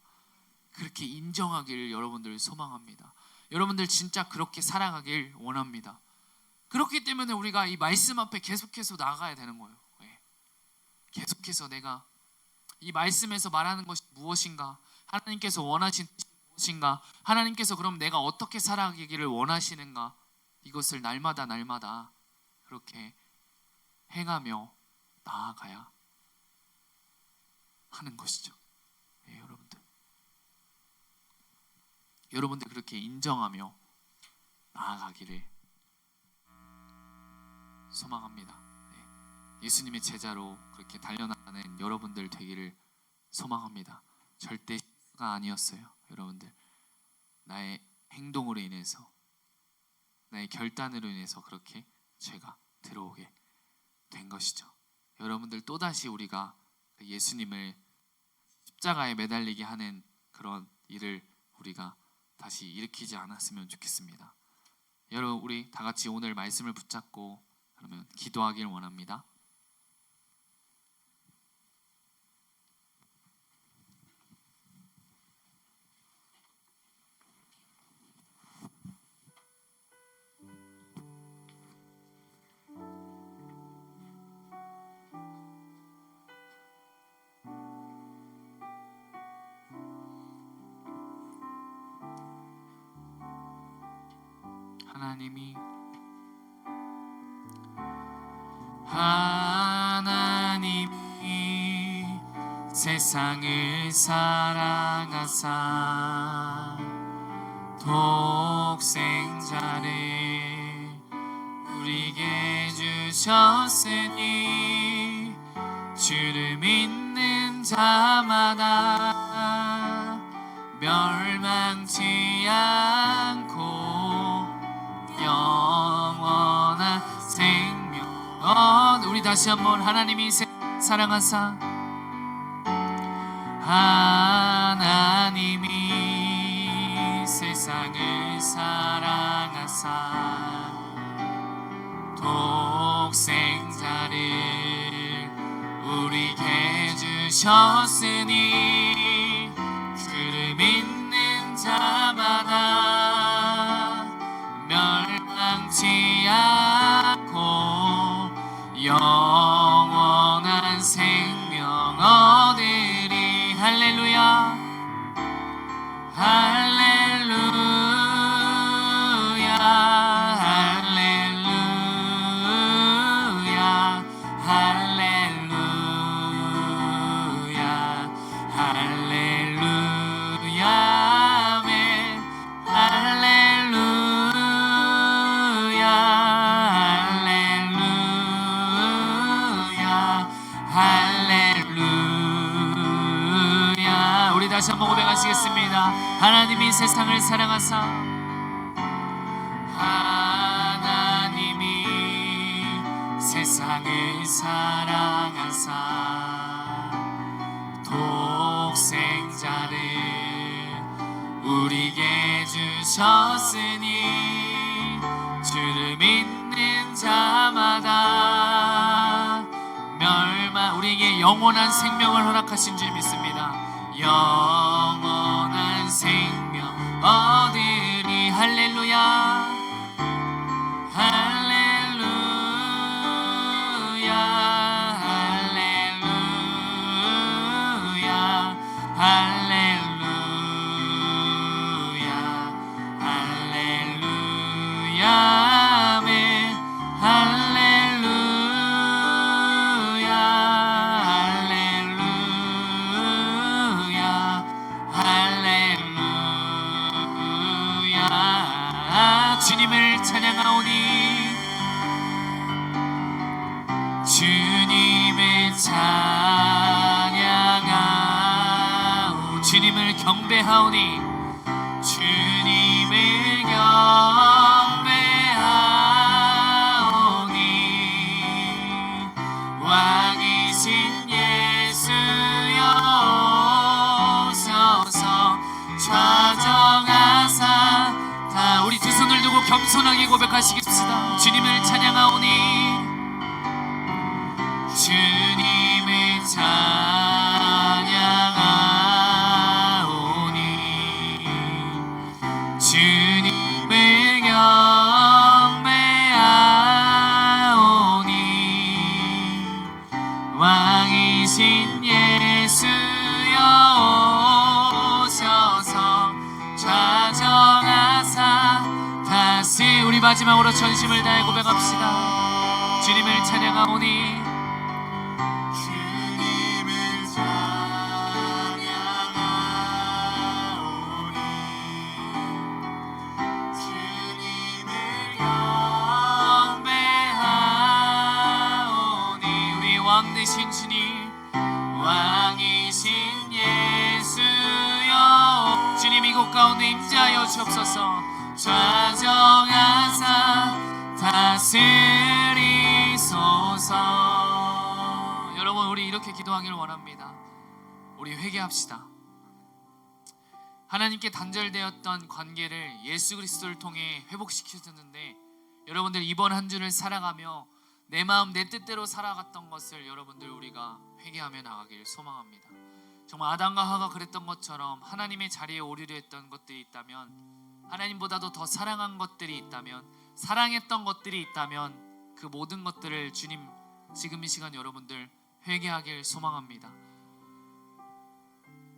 그렇게 인정하기를 여러분들 소망합니다. 여러분들 진짜 그렇게 살아가길 원합니다. 그렇기 때문에 우리가 이 말씀 앞에 계속해서 나가야 되는 거예요. 계속해서 내가 이 말씀에서 말하는 것이 무엇인가, 하나님께서 원하신 것이 무엇인가, 하나님께서 그럼 내가 어떻게 살아가기를 원하시는가, 이것을 날마다 그렇게 행하며 나아가야 하는 것이죠. 여러분들, 여러분들 그렇게 인정하며 나아가기를 소망합니다. 네. 예수님의 제자로 그렇게 달려나가는 여러분들 되기를 소망합니다. 절대 실수가 아니었어요. 여러분들 나의 행동으로 인해서, 나의 결단으로 인해서 그렇게 죄가 들어오게 된 것이죠. 여러분들 또다시 우리가 예수님을 십자가에 매달리게 하는 그런 일을 우리가 다시 일으키지 않았으면 좋겠습니다. 여러분, 우리 다 같이 오늘 말씀을 붙잡고 그러면 기도하길 원합니다. 하나님이 세상을 사랑하사 독생자를 우리에게 주셨으니 주를 믿는 자마다 멸망치 않고 영원한 생명. 우리 다시 한번 하나님이 사랑하사 하나님이 세상을 사랑하사 독생자를 우리에게 주셨으니 그를 믿는 자마다 멸망치 않고 영원한 생명 얻으리. 할렐루야 할렐루야 할렐루야 할렐루야 할렐루야 아멘 할렐루야 할렐루야. 우리 다시 한번 고백하시겠습니다. 하나님이 세상을 사랑하사 하나님이 세상을 사랑하사 독생자를 우리에게 주셨으니 주를 믿는 자마다 우리에게 영원한 생명을 허락하신 줄 믿습니다. 영원한 생명 얻으리. 할렐루야 할렐루야 할렐루야 할렐루야 할렐루야 아멘 할렐루야 할렐루야. 주님을 찬양하오니 주님을 찬양하오 주님을 경배하오니 주님을 경배하오니 왕이신 예수여 오소서 좌정하사. 다 우리 두 손을 두고 겸손하게 고백하시겠습니다. 주님을 찬양하오니 주님을 찬양하오니 주님을 경배하오니 왕이신 예수여 오셔서 좌정하사. 다시 우리 마지막으로 전심을 다해 고백합시다. 주님을 찬양하오니 주님을 찬양하오니 가족 가운데 임재하여 주옵소서. 좌정하사 다스리소서. 여러분, 우리 이렇게 기도하기를 원합니다. 우리 회개합시다. 하나님께 단절되었던 관계를 예수 그리스도를 통해 회복시키셨는데, 여러분들 이번 한 주를 살아가며 내 마음 내 뜻대로 살아갔던 것을 여러분들 우리가 회개하며 나가길 소망합니다. 정말 아담과 하와가 그랬던 것처럼 하나님의 자리에 오르려 했던 것들이 있다면, 하나님보다도 더 사랑한 것들이 있다면, 사랑했던 것들이 있다면 그 모든 것들을 주님 지금 이 시간 여러분들 회개하길 소망합니다.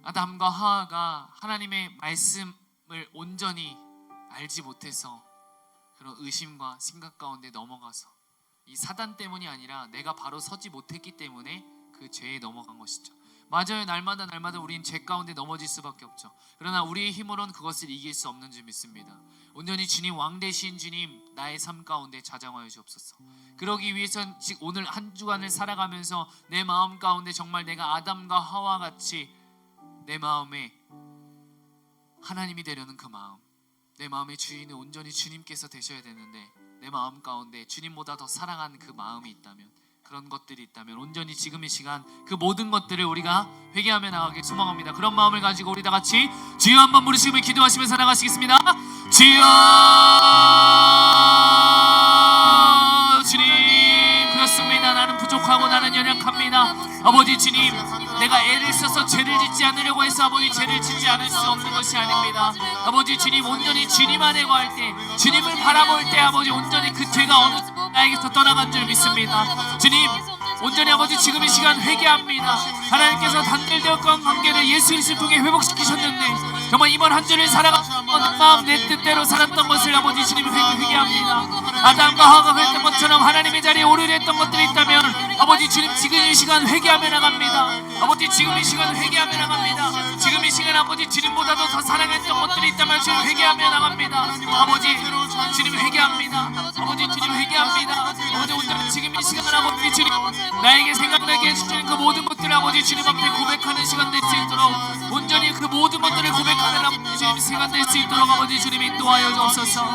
아담과 하와가 하나님의 말씀을 온전히 알지 못해서 그런 의심과 생각 가운데 넘어가서, 이 사단 때문이 아니라 내가 바로 서지 못했기 때문에 그 죄에 넘어간 것이죠. 맞아요. 날마다 우리는 죄 가운데 넘어질 수밖에 없죠. 그러나 우리의 힘으로는 그것을 이길 수 없는 줄 믿습니다. 온전히 주님, 왕 되신 주님, 나의 삶 가운데 자정하여 주옵소서. 그러기 위해선 오늘 한 주간을 살아가면서 내 마음 가운데 정말 내가 아담과 하와 같이 내 마음에 하나님이 되려는 그 마음, 내 마음의 주인은 온전히 주님께서 되셔야 되는데, 내 마음 가운데 주님보다 더 사랑하는 그 마음이 있다면, 그런 것들이 있다면 온전히 지금 이 시간 그 모든 것들을 우리가 회개하며 나가길 소망합니다. 그런 마음을 가지고 우리 다 같이 주여 한번 부르시며 기도하시면서 나가시겠습니다. 주여, 주님, 그렇습니다. 나는 부족하고 나는 연약합니다. 아버지 주님, 내가 애를 써서 죄를 짓지 않으려고 해서 아버지 죄를 짓지 않을 수 없는 것이 아닙니다. 아버지 주님, 온전히 주님 안에 거할 때, 주님을 바라볼 때 아버지 온전히 그 죄가 어느 나에게서 떠나간 줄 믿습니다. 주님, 온전히 아버지 지금 이 시간 회개합니다. 하나님께서 단절되었던 관계를 예수 그리스도를 통해 회복시키셨는데, 정말 이번 한 주를 살아가는 마음 내 뜻대로 살았던 것을 아버지 주님 회개합니다. 아담과 하와가 그랬던 것처럼 하나님의 자리에 오르려 했던 것들이 있다면 아버지 주님 지금 이 시간 회개하며 나갑니다. 아버지 지금 이 시간 회개하며 나갑니다. 지금 이 시간 아버지 주님보다도 더 사랑했던 것들이 있다면 주님 회개하며 나갑니다. 아버지 주님 회개합니다. 아버지 주님 회개합니다. 아버지 온전히 지금 이 시간 아버지 주님 나에게 생각나게 해주시는 그 모든 것들을 아버지 주님 앞에 고백하는 시간 될 수 있도록, 온전히 그 모든 것들을 고백하는 아버지 주님 시간 될 수 있도록 아버지 주님 인도하여 주옵소서.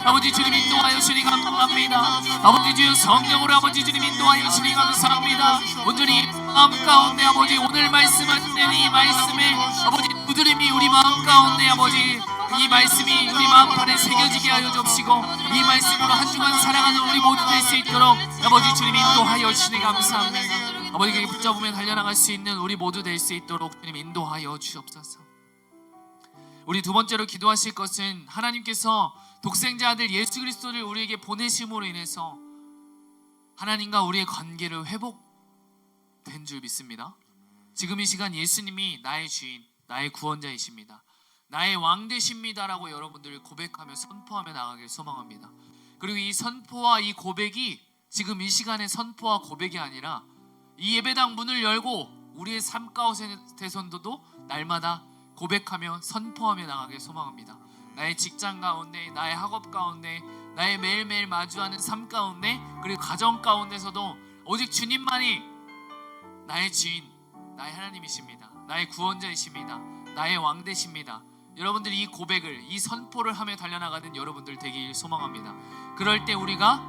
아버지 주님 인도하여 주니 감사합니다. 아버지 주여 성령으로 아버지 주님 인도하여 주니 감사합니다. 온전히 마음 가운데 아버지 오늘 말씀하시는 이 말씀에 아버지 두드림이 우리 마음 가운데 아버지 이 말씀이 우리 마음판에 새겨지게 하여 주옵시고, 이 말씀으로 한 주간 살아가는 우리 모두 될 수 있도록 아버지 주님 인도하여 주니 감사합니다. 아버지에게 붙잡으며 달려나갈 수 있는 우리 모두 될 수 있도록 주님 인도하여 주옵소서. 우리 두 번째로 기도하실 것은, 하나님께서 독생자 아들 예수 그리스도를 우리에게 보내심으로 인해서 하나님과 우리의 관계를 회복된 줄 믿습니다. 지금 이 시간 예수님이 나의 주인, 나의 구원자이십니다. 나의 왕 되십니다라고 여러분들 고백하며 선포하며 나가길 소망합니다. 그리고 이 선포와 이 고백이 지금 이 시간의 선포와 고백이 아니라 이 예배당 문을 열고 우리의 삶 가운데서도 날마다 고백하며 선포하며 나가길 소망합니다. 나의 직장 가운데, 나의 학업 가운데, 나의 매일매일 마주하는 삶 가운데, 그리고 가정 가운데서도 오직 주님만이 나의 주인, 나의 하나님이십니다. 나의 구원자이십니다. 나의 왕 되십니다. 여러분들이 이 고백을, 이 선포를 하며 달려나가는 여러분들 되길 소망합니다. 그럴 때 우리가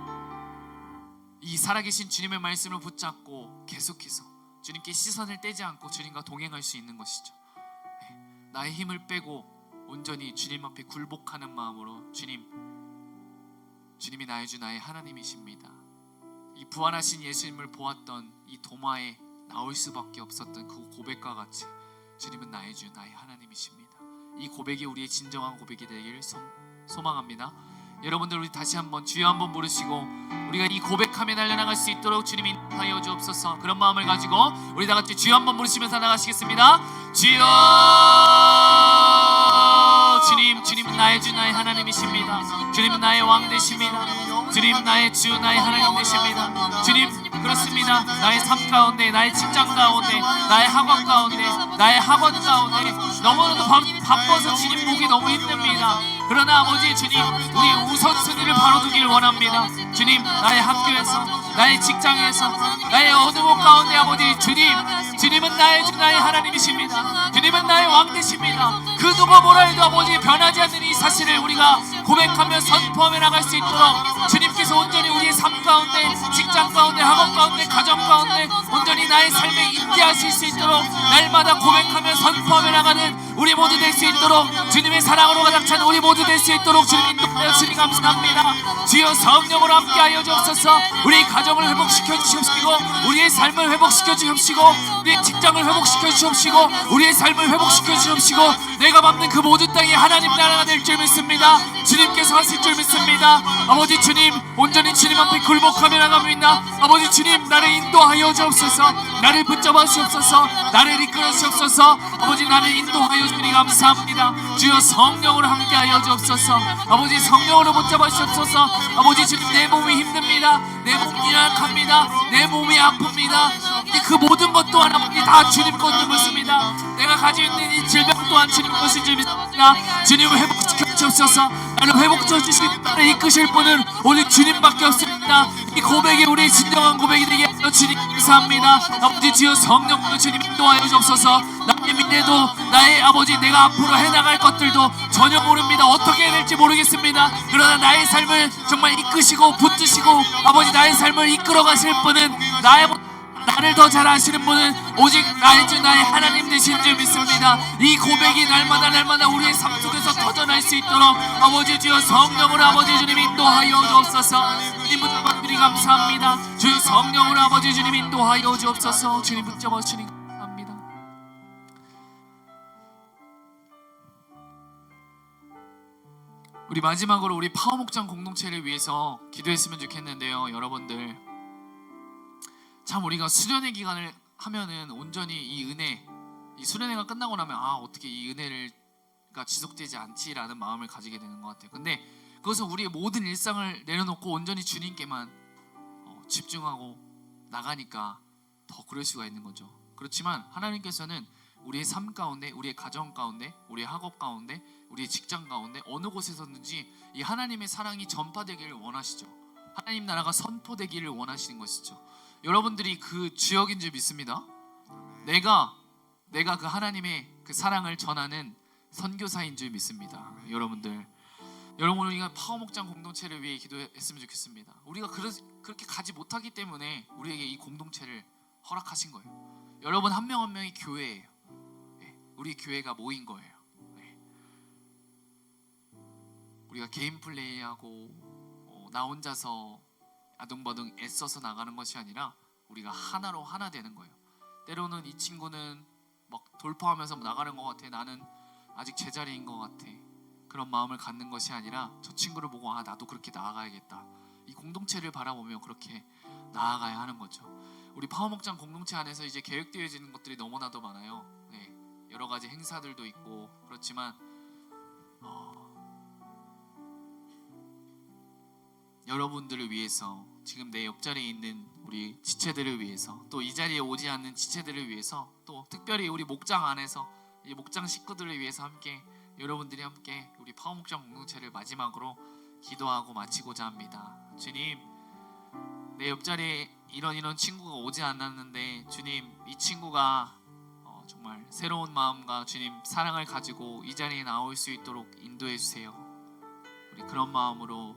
이 살아계신 주님의 말씀을 붙잡고 계속해서 주님께 시선을 떼지 않고 주님과 동행할 수 있는 것이죠. 나의 힘을 빼고 온전히 주님 앞에 굴복하는 마음으로, 주님이 나의 주, 나의 하나님이십니다. 이 부활하신 예수님을 보았던 이 도마에 나올 수밖에 없었던 그 고백과 같이 주님은 나의 주, 나의 하나님이십니다. 이 고백이 우리의 진정한 고백이 되길 소망합니다. 여러분들 우리 다시 한번 주여 한번 부르시고 우리가 이 고백하며 달려나갈 수 있도록 주님 인도하여 주옵소서. 그런 마음을 가지고 우리 다 같이 주여 한번 부르시면서 나가시겠습니다. 주여, 주님 주님은 나의 주 나의 하나님이십니다. 주님은 나의 왕 되십니다. 주님 나의 주 나의 하나님 되십니다. 주님 그렇습니다. 나의 삶 가운데, 나의 직장 가운데, 나의 학원 가운데, 나의 학원 가운데 너무나도 바빠서 주님 보기 너무 힘듭니다. 그러나 아버지 주님, 우리 우선순위를 바로 두길 원합니다. 주님, 나의 학교에서, 나의 직장에서, 나의 어느 곳 가운데 아버지 주님은 나의 주 나의 하나님이십니다. 주님은 나의 왕 되십니다. 그 누가 뭐라 해도 아버지 변하지 않는 이 사실을 우리가 고백하며 선포하며 나갈 수 있도록 주님께서 온전히 우리의 삶 가운데, 직장 가운데, 학원 가운데, 가정 가운데 온전히 나의 삶에 임재하실 수 있도록 날마다 고백하며 선포하며 나가는 우리 모두 될 수 있도록 주님의 사랑으로 가득 찬 우리 모두 될 수 있도록 주님 인도하여 주님 감사합니다. 주여 성령으로 함께하여 주옵소서. 우리 가정을 회복시켜 주시옵시고, 우리의 삶을 회복시켜 주시옵시고, 우리의 직장을 회복시켜 주시옵시고, 우리의 삶을 회복시켜 주시옵시고, 내가 밟는 그 모든 땅이 하나님 나라가 될 줄 믿습니다. 주님께서 하실 줄 믿습니다. 아버지 주님, 온전히 주님 앞에 굴복하며 나갑니다. 아버지 주님, 나를 인도하여 주옵소서. 나를 붙잡아 주옵소서. 나를 이끌어 주옵소서. 아버지 나를 인도하여 주니 감사합니다. 주여 성령으로 함께하여 주옵소서. 아버지 성령으로 붙잡아 주옵소서. 아버지 주님, 내 몸이 힘듭니다. 내 몸이 약합니다. 내 몸이 아픕니다. 그 모든 것 또한 아버지 다 주님 것을 믿습니다. 내가 가지고 있는 이 질병 또한 주님 것을 믿습니다. 주님을 회복시켜 주옵소서. 나를 회복시켜 주시고 나를 이끄실 분은 오직 주님밖에 없습니다. 이 고백이 우리의 진정한 고백이 되게 하여 주님 감사합니다. 아버지 주여 성령으로 주님 인도하여 주옵소서. 나의 미래도, 나의 아버지 내가 앞으로 해나갈 것들도 전혀 모릅니다. 어떻게 해야 될지 모르겠습니다. 그러나 나의 삶을 정말 이끄시고 붙드시고 아버지 나의 삶을 이끌어 가실 분은, 나를 더 잘 아시는 분은 오직 나의 주 나의 하나님 되신 줄 믿습니다. 이 고백이 날마다 우리의 삶 속에서 터져날 수 있도록 아버지 주여 성령으로 아버지 주님 인도하여 주옵소서. 주님 붙잡아 주니 감사합니다. 주의 성령으로 아버지 주님 인도하여 주옵소서. 주님 붙잡아 주니 감사합니다. 우리 마지막으로 우리 파워목장 공동체를 위해서 기도했으면 좋겠는데요. 여러분들 참 우리가 수련회 기간을 하면은 온전히 이 은혜, 이 수련회가 끝나고 나면 어떻게 이 은혜가 지속되지 않지라는 마음을 가지게 되는 것 같아요. 근데 그것은 우리의 모든 일상을 내려놓고 온전히 주님께만 집중하고 나가니까 더 그럴 수가 있는 거죠. 그렇지만 하나님께서는 우리의 삶 가운데, 우리의 가정 가운데, 우리의 학업 가운데, 우리의 직장 가운데 어느 곳에서든지 이 하나님의 사랑이 전파되기를 원하시죠. 하나님 나라가 선포되기를 원하시는 것이죠. 여러분들이 그 주역인 줄 믿습니다. 내가 그 하나님의 그 사랑을 전하는 선교사인 줄 믿습니다. 여러분 우리가 파워목장 공동체를 위해 기도했으면 좋겠습니다. 우리가 그렇게 가지 못하기 때문에 우리에게 이 공동체를 허락하신 거예요. 여러분 한 명 한 명이 교회예요. 우리 교회가 모인 거예요. 우리가 개인 플레이하고 나 혼자서 아둥바둥 애써서 나가는 것이 아니라 우리가 하나로 하나 되는 거예요. 때로는 이 친구는 막 돌파하면서 나가는 것 같아. 나는 아직 제자리인 것 같아. 그런 마음을 갖는 것이 아니라 저 친구를 보고 나도 그렇게 나아가야겠다. 이 공동체를 바라보며 그렇게 나아가야 하는 거죠. 우리 파워목장 공동체 안에서 이제 계획되어지는 것들이 너무나도 많아요. 여러 가지 행사들도 있고 그렇지만 여러분들을 위해서, 지금 내 옆자리에 있는 우리 지체들을 위해서, 또 이 자리에 오지 않는 지체들을 위해서, 또 특별히 우리 목장 안에서 이 목장 식구들을 위해서 함께, 여러분들이 함께 우리 파워목장 공동체를 마지막으로 기도하고 마치고자 합니다. 주님, 내 옆자리에 이런 친구가 오지 않았는데 주님, 이 친구가 정말 새로운 마음과 주님 사랑을 가지고 이 자리에 나올 수 있도록 인도해 주세요. 우리 그런 마음으로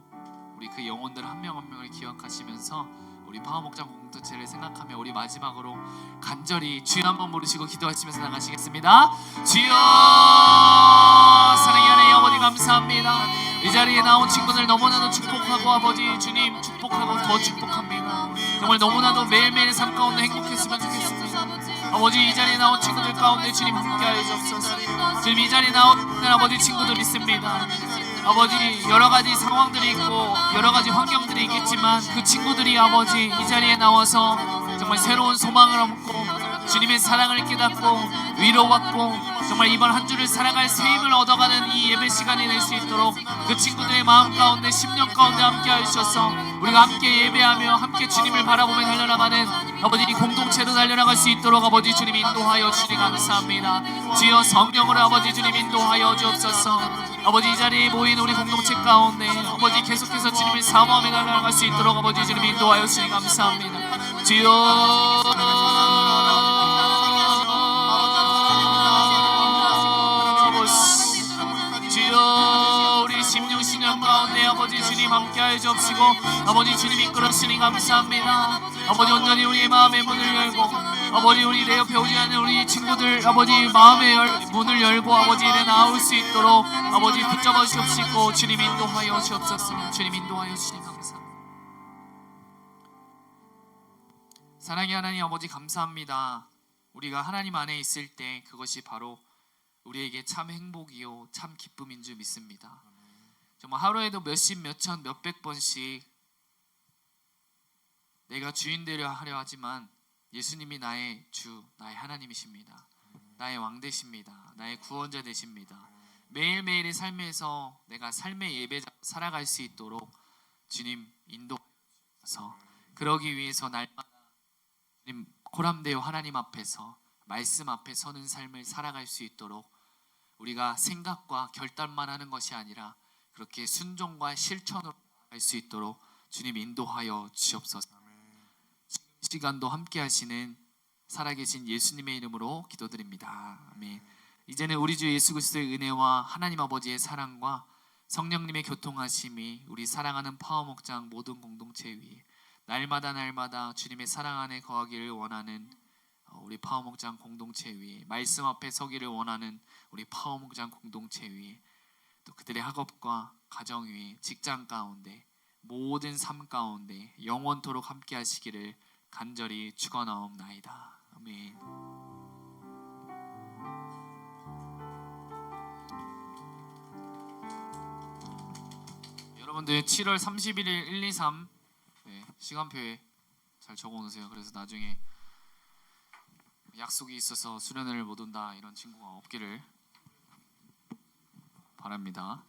우리 그 영혼들 한 명 한 명을 기억하시면서 우리 파워목장 공동체를 생각하며 우리 마지막으로 간절히 주여 한번 부르시고 기도하시면서 나가시겠습니다. 주여, 사랑의 하나님 아버지 감사합니다. 이 자리에 나온 친구들 너무나도 축복하고 아버지 주님 축복하고 더 축복합니다. 정말 너무나도 매일매일 삶 가운데 행복했으면 좋겠습니다. 아버지 이 자리에 나온 친구들 가운데 주님 함께하여 주옵소서. 주님 이 자리에 나온 아버지 친구들 믿습니다. 아버지 여러 가지 상황들이 있고 여러 가지 환경들이 있겠지만 그 친구들이 아버지 이 자리에 나와서 정말 새로운 소망을 얻고 주님의 사랑을 깨닫고 위로받고 정말 이번 한 주를 살아갈 새 힘을 얻어가는 이 이 예배 시간이 될 수 있도록 그 친구들의 마음 가운데 심령 가운데 함께 하셔서 우리가 함께 예배하며 함께 주님을 바라보며 달려나가는 아버지 이 공동체로 달려나갈 수 있도록 아버지 주님 인도하여 주시니 감사합니다. 주여 성령으로 아버지 주님 인도하여 주옵소서. 아버지 이 자리에 모인 우리 공동체 가운데 아버지 계속해서 주님을 사모하며 달려나갈 수 있도록 아버지 주님 인도하여 주시니 감사합니다. 주여 주여 우리 심령신령 가운데 아버지 주님 함께하여 주옵시고 아버지 주님 이끌어 주시니 감사합니다. 아버지 온전히 우리의 마음의 문을 열고 아버지 우리 내 옆에 오지 않는 우리 친구들 아버지 마음의 문을 열고 아버지 이래 나올 수 있도록 아버지 붙잡아 주옵시고 주님 인도하여 주옵소서. 주님 인도하여 주시니 감사합니다. 사랑의 하나님 아버지 감사합니다. 우리가 하나님 안에 있을 때 그것이 바로 우리에게 참 행복이요 참 기쁨인 줄 믿습니다. 정말 하루에도 몇십 몇천 몇백 번씩 내가 주인 되려 하려 하지만 예수님이 나의 주 나의 하나님이십니다. 나의 왕 되십니다. 나의 구원자 되십니다. 매일매일의 삶에서 내가 삶의 예배자 살아갈 수 있도록 주님 인도하셔서 그러기 위해서 날마다 주님 코람데오 하나님 앞에서 말씀 앞에 서는 삶을 살아갈 수 있도록 우리가 생각과 결단만 하는 것이 아니라 그렇게 순종과 실천으로 갈 수 있도록 주님 인도하여 주옵소서. 이 시간도 함께 하시는 살아계신 예수님의 이름으로 기도드립니다. 아멘. 이제는 우리 주 예수 그리스도의 은혜와 하나님 아버지의 사랑과 성령님의 교통하심이 우리 사랑하는 파워목장 모든 공동체 위에 날마다 주님의 사랑 안에 거하기를 원하는 우리 파워목장 공동체 위에 말씀 앞에 서기를 원하는 우리 파워목장 공동체 위에 또 그들의 학업과 가정 위에 직장 가운데 모든 삶 가운데 영원토록 함께 하시기를 간절히 축원하옵나이다. 아멘. 여러분들 7월 31일 1, 2, 3 시간표에 잘 적어놓으세요. 그래서 나중에 약속이 있어서 수련회를 못 온다 이런 친구가 없기를 바랍니다.